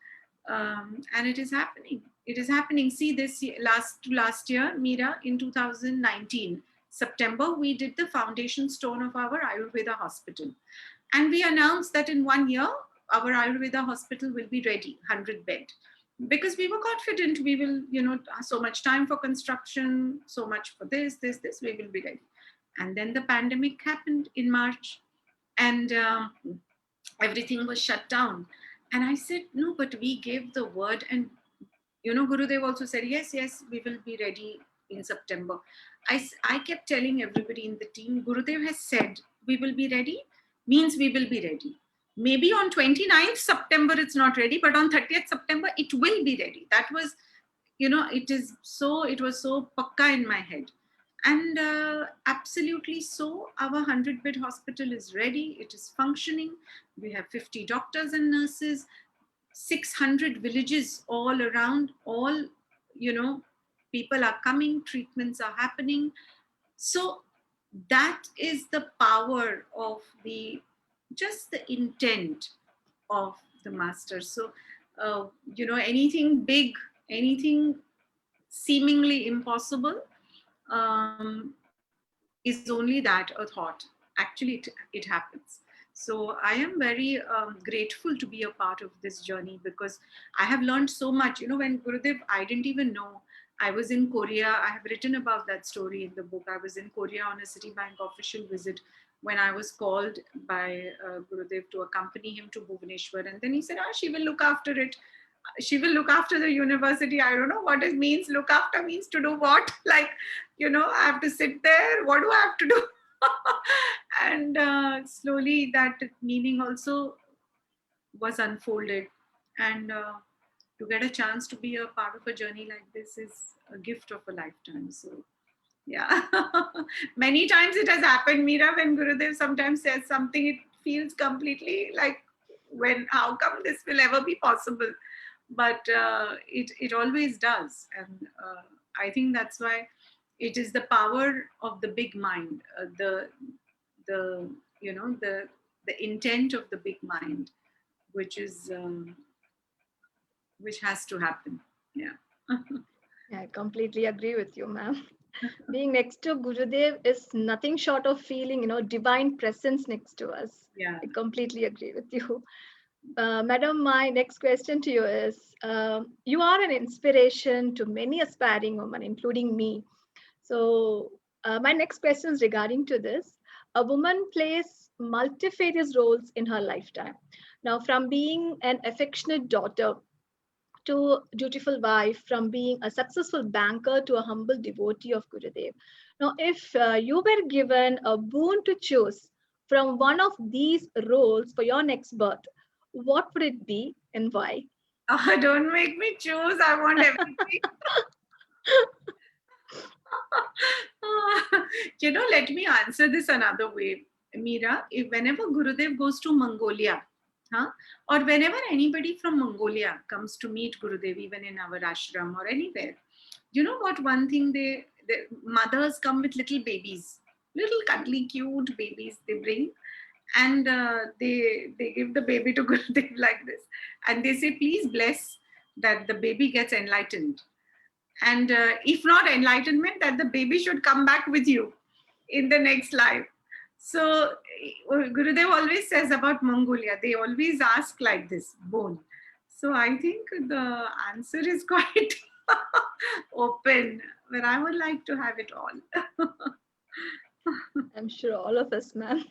And it is happening. It is happening. See, this year, last year, Meera, in 2019 September, we did the foundation stone of our Ayurveda hospital, and we announced that in 1 year our Ayurveda hospital will be ready, 100 bed, because we were confident we will, so much time for construction, so much for this, we will be ready. And then the pandemic happened in March, and everything was shut down. And I said, no, but we gave the word. And Gurudev also said, yes, we will be ready in September. I kept telling everybody in the team, Gurudev has said we will be ready, means we will be ready. Maybe on 29th September it's not ready, but on 30th September it will be ready. That was, it was so pakka in my head. And absolutely so, our 100-bed hospital is ready. It is functioning. We have 50 doctors and nurses, 600 villages all around. All, people are coming, treatments are happening. So that is the power of just the intent of the master. So, anything big, anything seemingly impossible, is only that, a thought. Actually, it happens. So I am very grateful to be a part of this journey, because I have learned so much. When Gurudev, I didn't even know. I was in Korea. I have written about that story in the book. I was in Korea on a Citibank official visit when I was called by Gurudev to accompany him to Bhubaneswar. And then he said, she will look after it. She will look after the university. I don't know what it means. Look after means to do what? Like, I have to sit there. What do I have to do? And slowly that meaning also was unfolded. And to get a chance to be a part of a journey like this is a gift of a lifetime. So, yeah. Many times it has happened, Meera, when Gurudev sometimes says something, it feels completely like, how come this will ever be possible? But it always does. And I think that's why it is the power of the big mind, the intent of the big mind, which has to happen. Yeah. Yeah, I completely agree with you, ma'am. Being next to Gurudev is nothing short of feeling, divine presence next to us. Yeah. I completely agree with you. Madam, my next question to you is, you are an inspiration to many aspiring women, including me. So my next question is regarding to this. A woman plays multifarious roles in her lifetime. Now, from being an affectionate daughter to dutiful wife, from being a successful banker to a humble devotee of Gurudev. Now, if you were given a boon to choose from one of these roles for your next birth, what would it be and why? Don't make me choose. I want everything. Let me answer this another way, Meera. Whenever Gurudev goes to Mongolia, or whenever anybody from Mongolia comes to meet Gurudev, even in our ashram or anywhere, you know what? One thing, the mothers come with little babies, little cuddly, cute babies they bring, and they give the baby to Gurudev like this, and they say, please bless that the baby gets enlightened, and if not enlightenment, that the baby should come back with you in the next life. So Gurudev always says about Mongolia, they always ask like this, bone. So I think the answer is quite open, but I would like to have it all. I'm sure all of us, ma'am.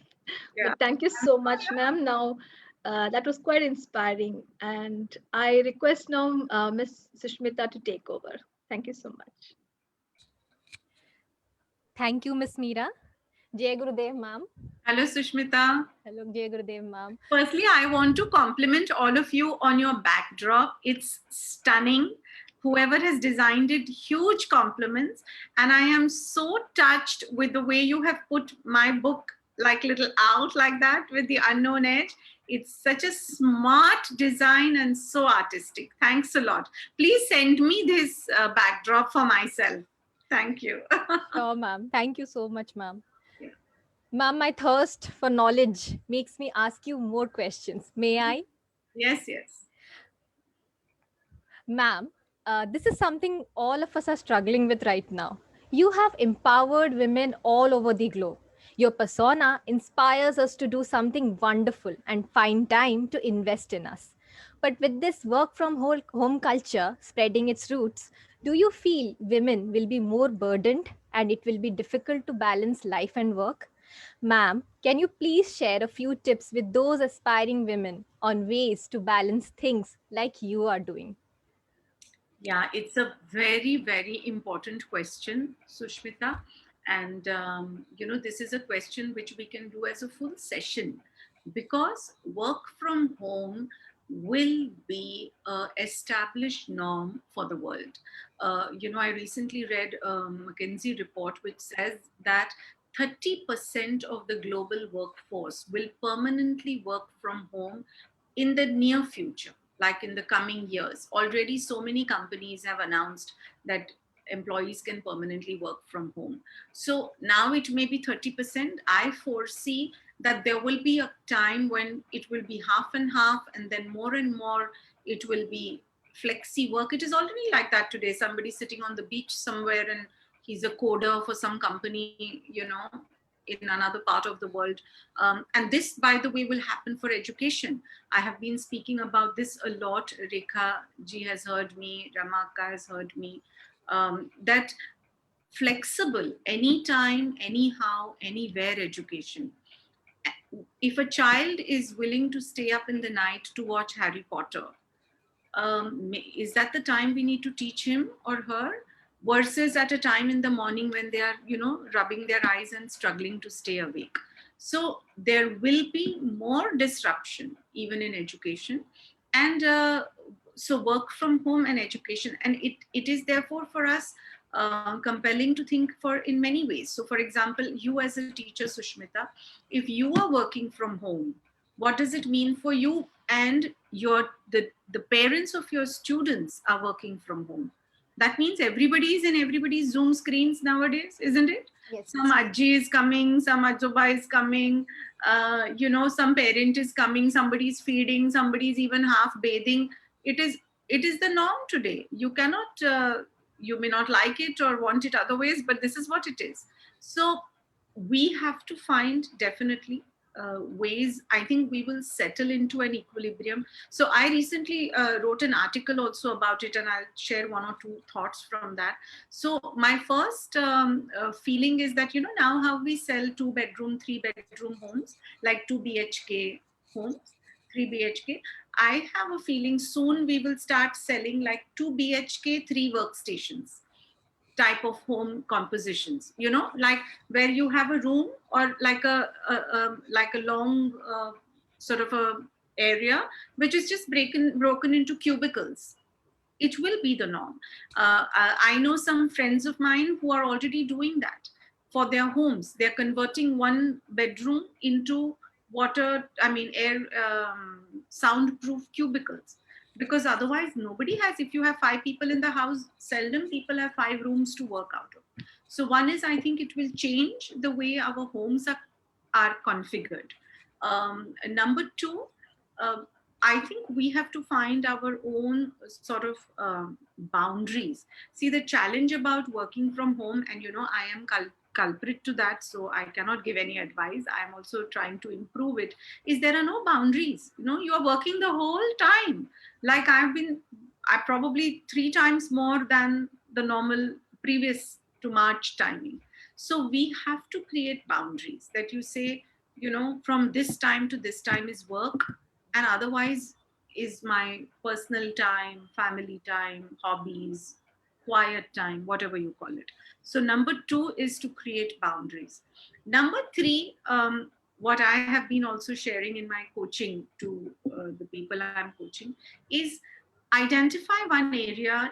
Yeah. But thank you so much, ma'am. Now, that was quite inspiring. And I request now Miss Sushmita to take over. Thank you so much. Thank you, Miss Meera. Jai Gurudev, ma'am. Hello, Sushmita. Hello, Jai Gurudev, ma'am. Firstly, I want to compliment all of you on your backdrop. It's stunning. Whoever has designed it, huge compliments. And I am so touched with the way you have put my book like little out like that with the unknown edge. It's such a smart design and so artistic. Thanks a lot. Please send me this backdrop for myself. Thank you. Sure, ma'am. Thank you so much, ma'am. Ma'am, my thirst for knowledge makes me ask you more questions. May I? Yes, yes. Ma'am, this is something all of us are struggling with right now. You have empowered women all over the globe. Your persona inspires us to do something wonderful and find time to invest in us. But with this work from home culture spreading its roots, do you feel women will be more burdened and it will be difficult to balance life and work? Ma'am, can you please share a few tips with those aspiring women on ways to balance things like you are doing? Yeah, it's a very, very important question, Sushmita. And, this is a question which we can do as a full session because work from home will be an established norm for the world. I recently read a McKinsey report which says that 30% of the global workforce will permanently work from home in the near future, like in the coming years. Already, so many companies have announced that employees can permanently work from home. So now it may be 30%. I foresee that there will be a time when it will be half and half, and then more and more it will be flexi work. It is already like that today. Somebody sitting on the beach somewhere and he's a coder for some company, in another part of the world. And this, by the way, will happen for education. I have been speaking about this a lot. Rekha ji has heard me, Ramaka has heard me, that flexible, anytime, anyhow, anywhere education. If a child is willing to stay up in the night to watch Harry Potter, is that the time we need to teach him or her versus at a time in the morning when they are rubbing their eyes and struggling to stay awake? So there will be more disruption even in education, and so work from home and education, and it is therefore for us compelling to think for in many ways. So for example, you as a teacher, Sushmita, if you are working from home, what does it mean for you and the parents of your students are working from home? That means everybody is in everybody's Zoom screens nowadays, isn't it? Yes. Some ajji is coming, some ajoba is coming, some parent is coming, somebody's feeding, somebody's even half bathing. It is the norm today. You cannot, you may not like it or want it otherwise, but this is what it is. So we have to find definitely ways. I think we will settle into an equilibrium. So I recently wrote an article also about it, and I'll share one or two thoughts from that. So my first feeling is that, now how we sell 2-bedroom, 3-bedroom homes, like 2 BHK homes, 3 BHK. I have a feeling soon we will start selling like 2 BHK, 3 workstations type of home compositions, like where you have a room or like a long sort of a area which is just broken into cubicles. It will be the norm. I know some friends of mine who are already doing that for their homes. They're converting 1 bedroom into air soundproof cubicles, because otherwise nobody has. If you have 5 people in the house, seldom people have 5 rooms to work out of. So one is, I think it will change the way our homes are configured. Number two, I think we have to find our own sort of boundaries. See, the challenge about working from home, and I am culprit to that, so I cannot give any advice. I am also trying to improve it. Is there are no boundaries. You are working the whole time. Like I probably 3 times more than the normal previous to March timing. So we have to create boundaries that you say, from this time to this time is work, and otherwise is my personal time, family time, hobbies, quiet time, whatever you call it. So number two is to create boundaries. Number three, what I have been also sharing in my coaching to the people I'm coaching is identify one area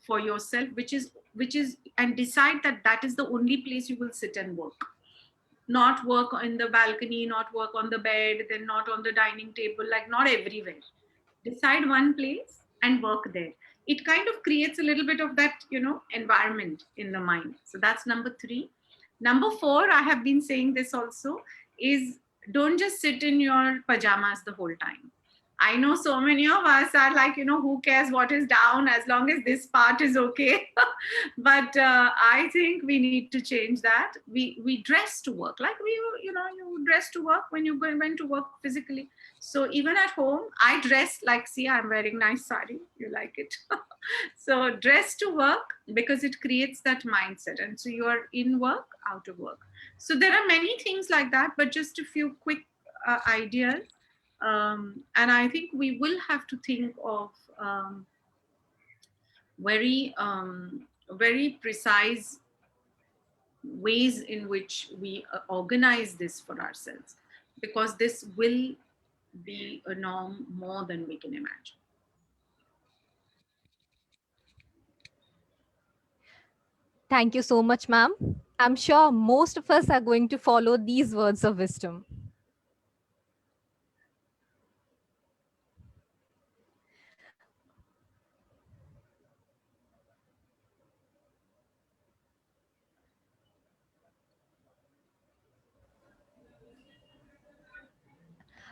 for yourself which is and decide that that is the only place you will sit and work. Not work in the balcony, not work on the bed, then not on the dining table, like not everywhere. Decide one place and work there. It kind of creates a little bit of that environment in the mind. So that's number three. Number four, I have been saying this also, is don't just sit in your pajamas the whole time. I know so many of us are like, who cares what is down as long as this part is okay. But I think we need to change that. We dress to work, like you dress to work when you went to work physically. So even at home, I dress like, see, I'm wearing nice sari. You like it. So dress to work because it creates that mindset. And so you are in work, out of work. So there are many things like that, but just a few quick ideas. And I think we will have to think of very precise ways in which we organize this for ourselves, because this will be a norm more than we can imagine. Thank you so much, ma'am. I'm sure most of us are going to follow these words of wisdom.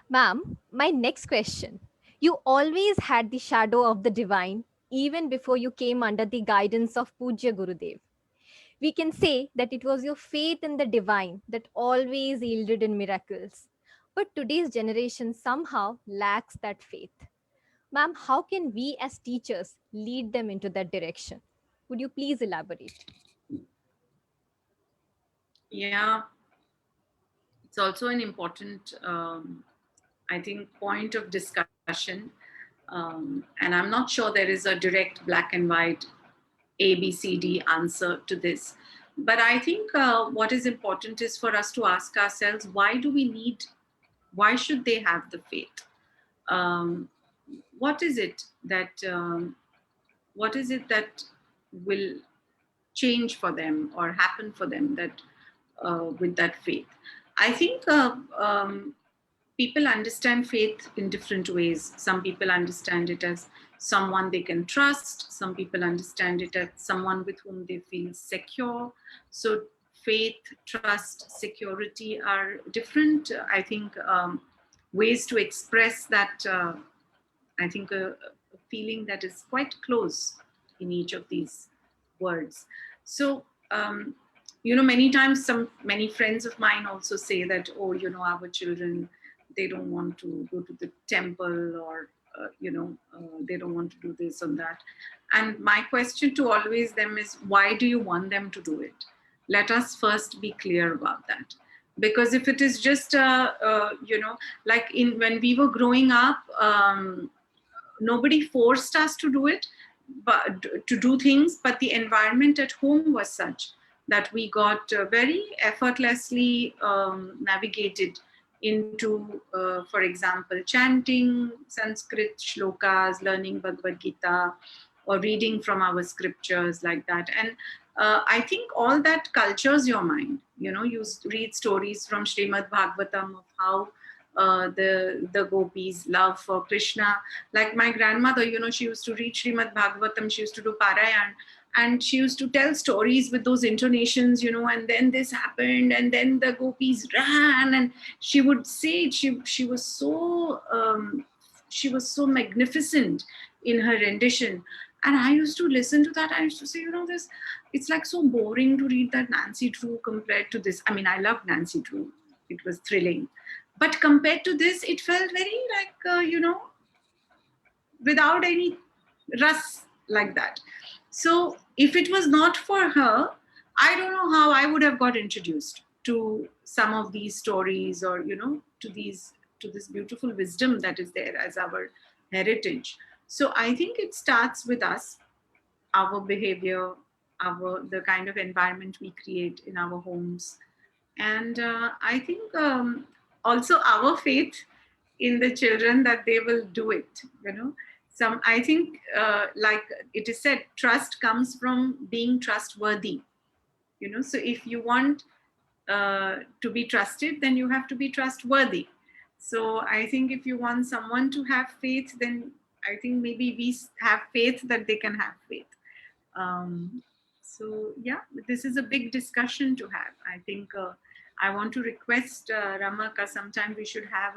Ma'am, my next question. You always had the shadow of the divine even before you came under the guidance of Pujya Gurudev. We can say that it was your faith in the divine that always yielded in miracles. But today's generation somehow lacks that faith. Ma'am, how can we as teachers lead them into that direction? Would you please elaborate? Yeah, it's also an important, I think, point of discussion. And I'm not sure there is a direct black and white A, B, C, D answer to this. But I think what is important is for us to ask ourselves, why should they have the faith? What is it that will change for them or happen for them that with that faith? I think people understand faith in different ways. Some people understand it as someone they can trust. Some people understand it as someone with whom they feel secure. So faith, trust, security are different, I think, ways to express that, I think, a feeling that is quite close in each of these words. So, many times many friends of mine also say that, oh, our children, they don't want to go to the temple, or they don't want to do this and that. And my question to always them is, why do you want them to do it? Let us first be clear about that. Because if it is just like when we were growing up, nobody forced us to do it, but to do things, but the environment at home was such that we got very effortlessly navigated into, for example, chanting Sanskrit shlokas, learning Bhagavad Gita, or reading from our scriptures like that. And I think all that cultures your mind. You read stories from Srimad Bhagavatam of how the gopis' love for Krishna. Like my grandmother, she used to read Srimad Bhagavatam, she used to do Parayan, and she used to tell stories with those intonations, and then this happened, and then the gopis ran, and she would say she was so magnificent in her rendition. And I used to listen to that. I used to say, this, it's like so boring to read that Nancy Drew compared to this. I mean, I love Nancy Drew. It was thrilling. But compared to this, it felt very like, without any rust like that. So if it was not for her, I don't know how I would have got introduced to some of these stories, or to this beautiful wisdom that is there as our heritage. So I think it starts with us, our behavior, the kind of environment we create in our homes, and I think also our faith in the children that they will do it. I think like it is said, trust comes from being trustworthy. So if you want to be trusted, then you have to be trustworthy. So I think if you want someone to have faith, then I think maybe we have faith that they can have faith. So yeah, this is a big discussion to have. I think I want to request Ramaka, sometime we should have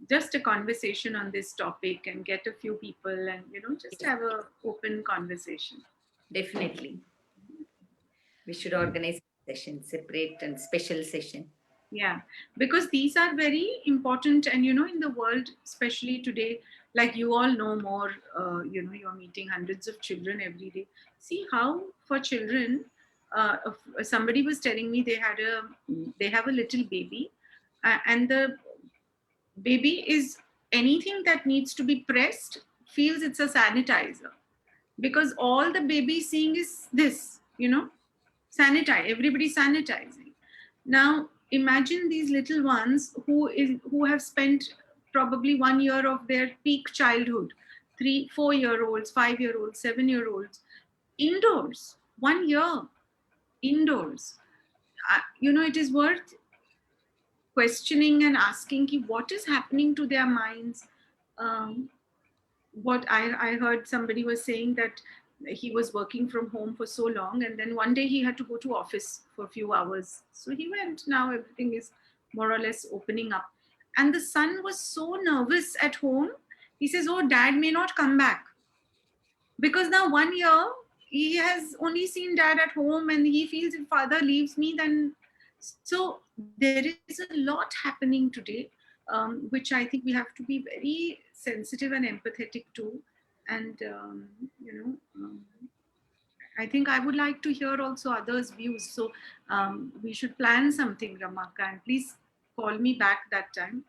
just a conversation on this topic and get a few people and just have a open conversation. Definitely. We should organize a session, separate and special session. Yeah, because these are very important, and in the world, especially today, like you all know more, you're meeting hundreds of children every day. See how for children, somebody was telling me they have a little baby, and the baby is anything that needs to be pressed feels it's a sanitizer, because all the baby is seeing is this, sanitize, everybody sanitizing. Now imagine these little ones who have spent probably 1 year of their peak childhood, 3 4 year olds, 5 year olds, 7 year olds, indoors, 1 year indoors. It is worth questioning and asking what is happening to their minds. What I heard, somebody was saying that he was working from home for so long, and then one day he had to go to office for a few hours. So he went. Now everything is more or less opening up. And the son was so nervous at home. He says, "Oh, dad may not come back." Because now 1 year, he has only seen dad at home, and he feels if father leaves me, then. So there is a lot happening today, which I think we have to be very sensitive and empathetic to. And I think I would like to hear also others' views. So we should plan something, Ramaka, and please call me back that time.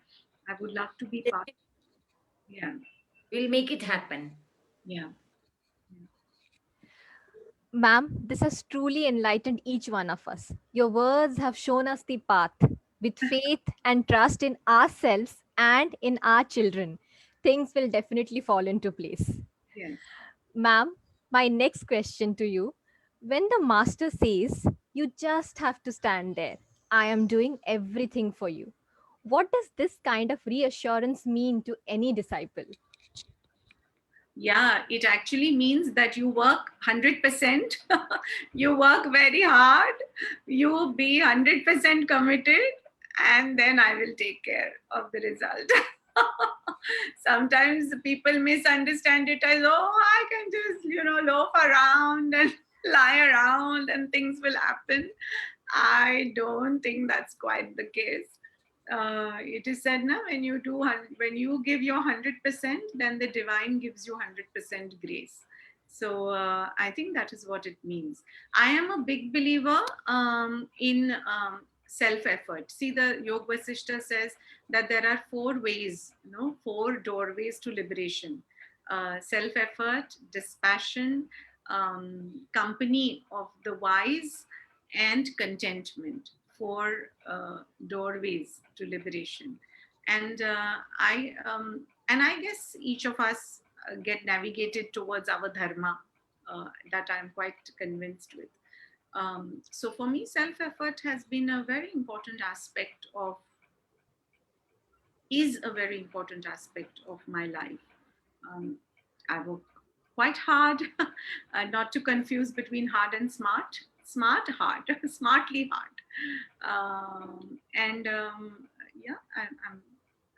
I would love to be part. Yeah. We'll make it happen. Yeah. Ma'am, this has truly enlightened each one of us. Your words have shown us the path. With faith and trust in ourselves and in our children, things will definitely fall into place. Yes. Ma'am, my next question to you: when the master says, you just have to stand there, I am doing everything for you, what does this kind of reassurance mean to any disciple? Yeah, it actually means that you work 100%, you work very hard, you be 100% committed, and then I will take care of the result. Sometimes people misunderstand it as, oh, I can just, loaf around and lie around and things will happen. I don't think that's quite the case. It is said now, when you give your 100%, then the divine gives you 100% grace. So I think that is what it means. I am a big believer in self-effort. See, the Yoga Vasishta says that there are 4 ways, 4 doorways to liberation: self-effort, dispassion, company of the wise, and contentment. 4 doorways to liberation. And I guess each of us get navigated towards our dharma, that I'm quite convinced with. So for me, self-effort has been a very important aspect of is a very important aspect of my life. I work quite hard, not to confuse between hard and smart. Smart, hard, smartly hard. Yeah,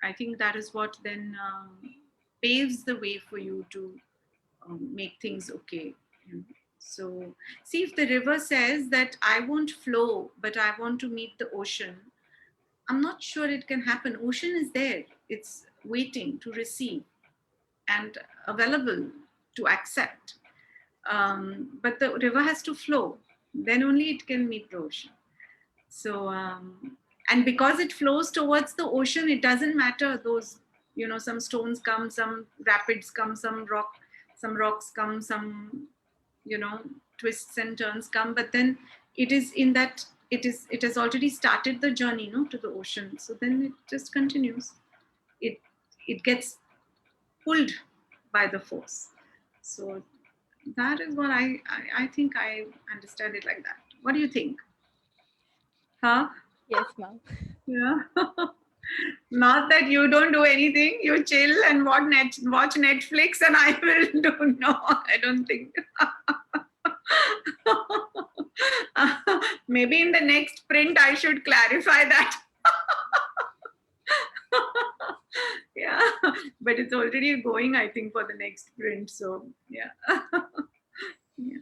I think that is what then paves the way for you to make things okay. you know. So, see, if the river says that I won't flow, but I want to meet the ocean, I'm not sure it can happen. Ocean is there, it's waiting to receive and available to accept. But the river has to flow, then only it can meet the ocean. So, and because it flows towards the ocean, it doesn't matter those, some stones come, some rapids come, some rocks come, some, twists and turns come, but then it is in that, it has already started the journey, to the ocean. So then it just continues. It, it gets pulled by the force. So that is what I think I understand it like that. What do you think? Huh? Yes, ma'am. Yeah. Not that you don't do anything, you chill and watch Netflix, and I will do. No, I don't think. Maybe in the next print I should clarify that. Yeah, but it's already going, I think, for the next print. So yeah. Yeah.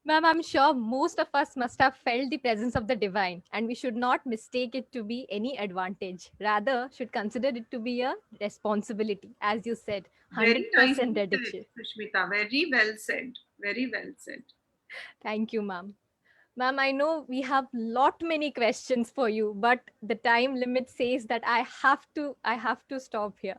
Ma'am, I'm sure most of us must have felt the presence of the divine, and we should not mistake it to be any advantage. Rather, should consider it to be a responsibility, as you said, Very 100% nicely said, dedication. Sushmita. Very well said. Very well said. Thank you, ma'am. Ma'am, I know we have lot many questions for you, but the time limit says that I have to stop here.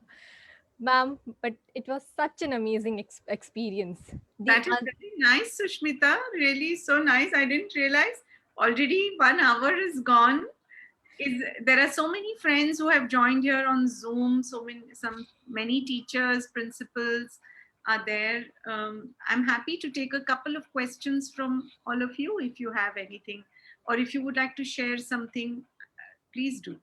Ma'am, but it was such an amazing experience. The That is very nice, Sushmita. Really so nice. I didn't realize already 1 hour is gone. There are so many friends who have joined here on Zoom. Many teachers, principals are there. I'm happy to take a couple of questions from all of you if you have anything, or if you would like to share something, please do.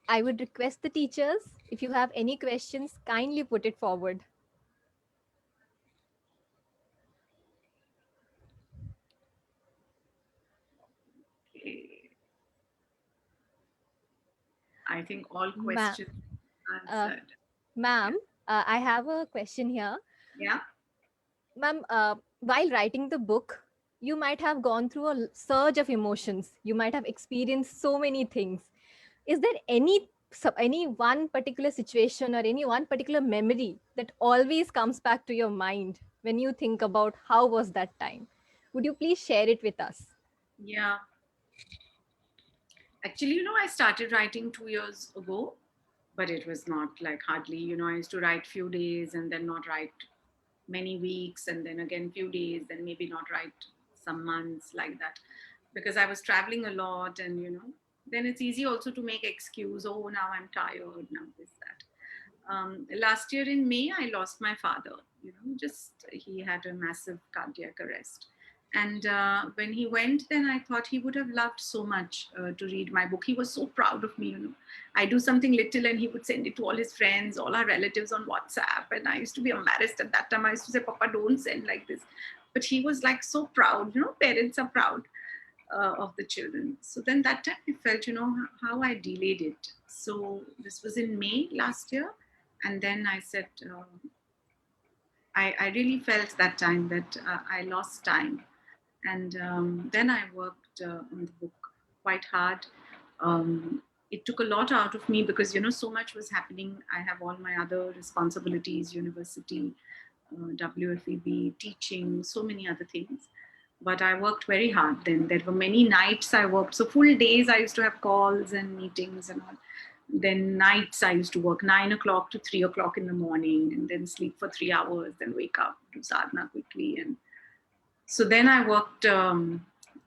I would request the teachers, if you have any questions, kindly put it forward. Okay. I think all Ma- questions uh, answered. Ma'am, I have a question here. Yeah. Ma'am, while writing the book, you might have gone through a surge of emotions. You might have experienced so many things. Is there any one particular situation or any one particular memory that always comes back to your mind when you think about how was that time? Would you please share it with us? Yeah. Actually, I started writing 2 years ago, but it was not like hardly, I used to write few days and then not write many weeks, and then again few days, then maybe not write some months, like that, because I was traveling a lot, and then it's easy also to make excuse, oh, now I'm tired, now this, that. Last year in May, I lost my father. Just he had a massive cardiac arrest. And when he went, then I thought he would have loved so much to read my book. He was so proud of me. I do something little and he would send it to all his friends, all our relatives on WhatsApp. And I used to be embarrassed at that time. I used to say, Papa, don't send like this. But he was like so proud. Parents are proud of the children. So then that time I felt, how I delayed it. So this was in May last year. And then I said, I really felt that time that I lost time. And then I worked on the book quite hard. It took a lot out of me because, so much was happening. I have all my other responsibilities, university, WFEB, teaching, so many other things. But I worked very hard then. There were many nights I worked. So full days I used to have calls and meetings and all. Then nights I used to work 9 o'clock to 3 o'clock in the morning, and then sleep for 3 hours, then wake up, do sadhana quickly. And so then I worked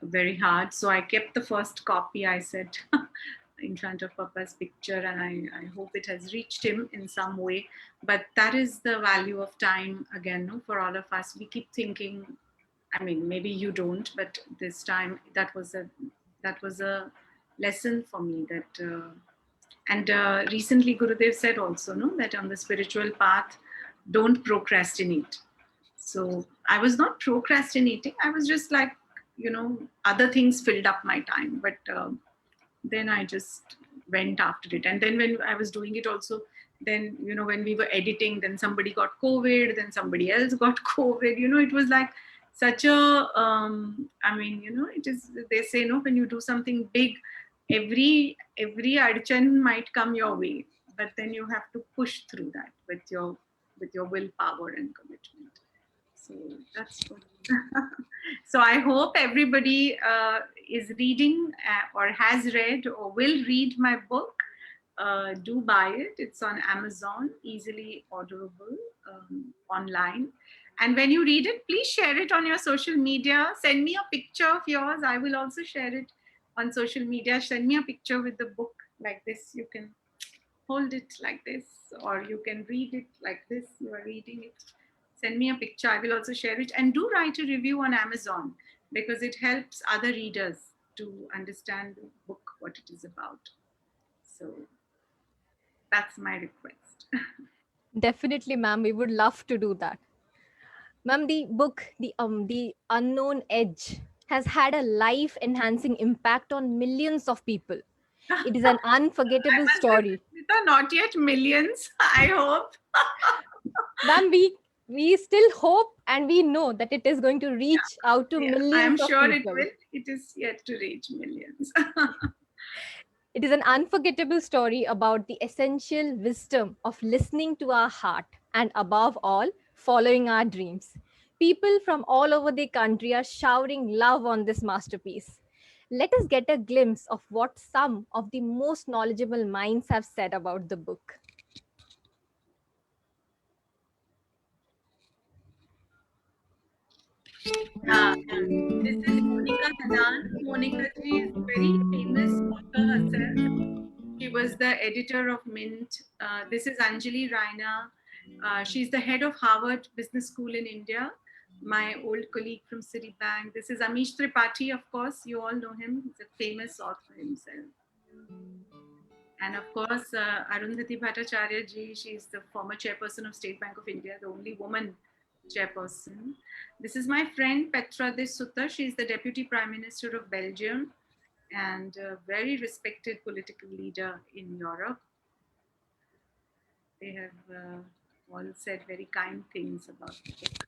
very hard. So I kept the first copy, I said, in front of Papa's picture, and I hope it has reached him in some way. But that is the value of time again, no? For all of us. We keep thinking, I mean, maybe you don't, but this time that was a lesson for me that And recently, Gurudev said also, no, that on the spiritual path, don't procrastinate. So I was not procrastinating. I was just like, other things filled up my time. But then I just went after it. And then when I was doing it also, then, when we were editing, then somebody got COVID, then somebody else got COVID. It was like such a, it is, they say, when you do something big, every adichan might come your way, but then you have to push through that with your willpower and commitment. So that's what. So I hope everybody is reading or has read or will read my book. Do buy it. It's on Amazon, easily orderable online. And when you read it, please share it on your social media. Send me a picture of yours. I will also share it on social media. Send me a picture with the book like this. You can hold it like this, or you can read it like this. You are reading it. Send me a picture. I will also share it. And do write a review on Amazon, because it helps other readers to understand the book, what it is about. So that's my request. Definitely, ma'am. We would love to do that. Ma'am, the book, the Unknown Edge, has had a life-enhancing impact on millions of people. It is an I unforgettable must say, story. Rajita, not yet millions, I hope. Ma'am, we still hope and we know that it is going to reach out to Yeah, I am millions of sure it people. will. It is yet to reach millions. It is an unforgettable story about the essential wisdom of listening to our heart and, above all, following our dreams. People from all over the country are showering love on this masterpiece. Let us get a glimpse of what some of the most knowledgeable minds have said about the book. Yeah, this is Monica Hanan. Monica ji is very famous author herself. She was the editor of Mint. This is Anjali Raina. She's the head of Harvard Business School in India. My old colleague from Citibank. This is Amish Tripathi, of course. You all know him. He's a famous author himself. And of course, Arundhati Bhattacharya ji, she's the former chairperson of State Bank of India, the only woman chairperson. This is my friend Petra de Sutter. She's the deputy prime minister of Belgium and a very respected political leader in Europe. They have all said very kind things about the book.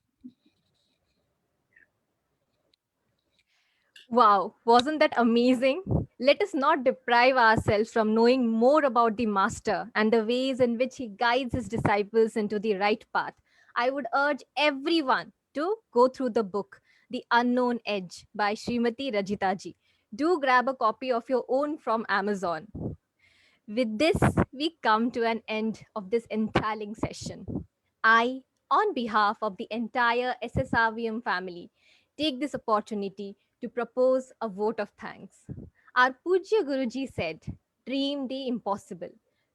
Wow, wasn't that amazing? Let us not deprive ourselves from knowing more about the Master and the ways in which he guides his disciples into the right path. I would urge everyone to go through the book, The Unknown Edge by Srimati Rajita ji. Do grab a copy of your own from Amazon. With this, we come to an end of this enthralling session. I, on behalf of the entire SSRVM family, take this opportunity to propose a vote of thanks. Our Pujya Guruji said, dream the impossible.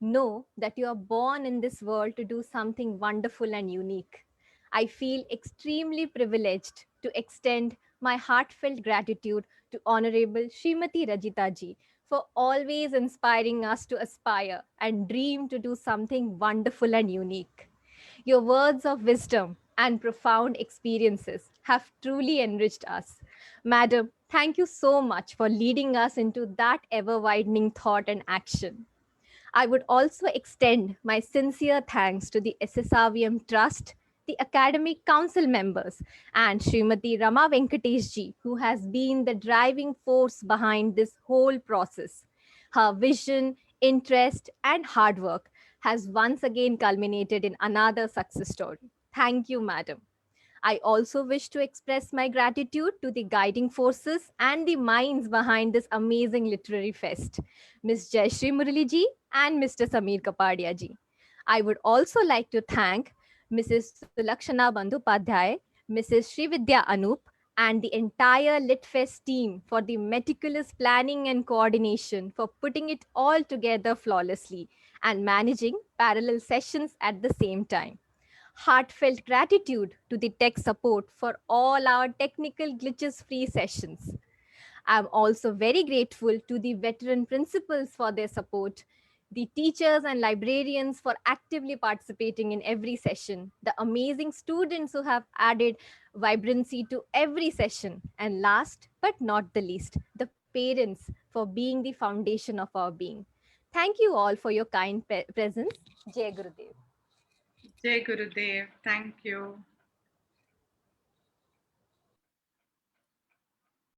Know that you are born in this world to do something wonderful and unique. I feel extremely privileged to extend my heartfelt gratitude to Honorable Srimati Rajita ji for always inspiring us to aspire and dream to do something wonderful and unique. Your words of wisdom and profound experiences have truly enriched us. Madam, thank you so much for leading us into that ever widening thought and action. I would also extend my sincere thanks to the SSRVM Trust, the Academic Council members, and Srimati Rama Venkatesh ji, who has been the driving force behind this whole process. Her vision, interest, and hard work has once again culminated in another success story. Thank you, madam. I also wish to express my gratitude to the guiding forces and the minds behind this amazing literary fest, Ms. Jayashree Murali ji and Mr. Sameer Kapadia ji. I would also like to thank Mrs. Sulakshana Bandhopadhyay, Mrs. Srividya Anup, and the entire LitFest team for the meticulous planning and coordination for putting it all together flawlessly and managing parallel sessions at the same time. Heartfelt gratitude to the tech support for all our technical glitches free sessions. I'm also very grateful to the veteran principals for their support, the teachers and librarians for actively participating in every session, the amazing students who have added vibrancy to every session, and last but not the least, the parents for being the foundation of our being. Thank you all for your kind presence. Jai Gurudev. Jai Gurudev. Thank you.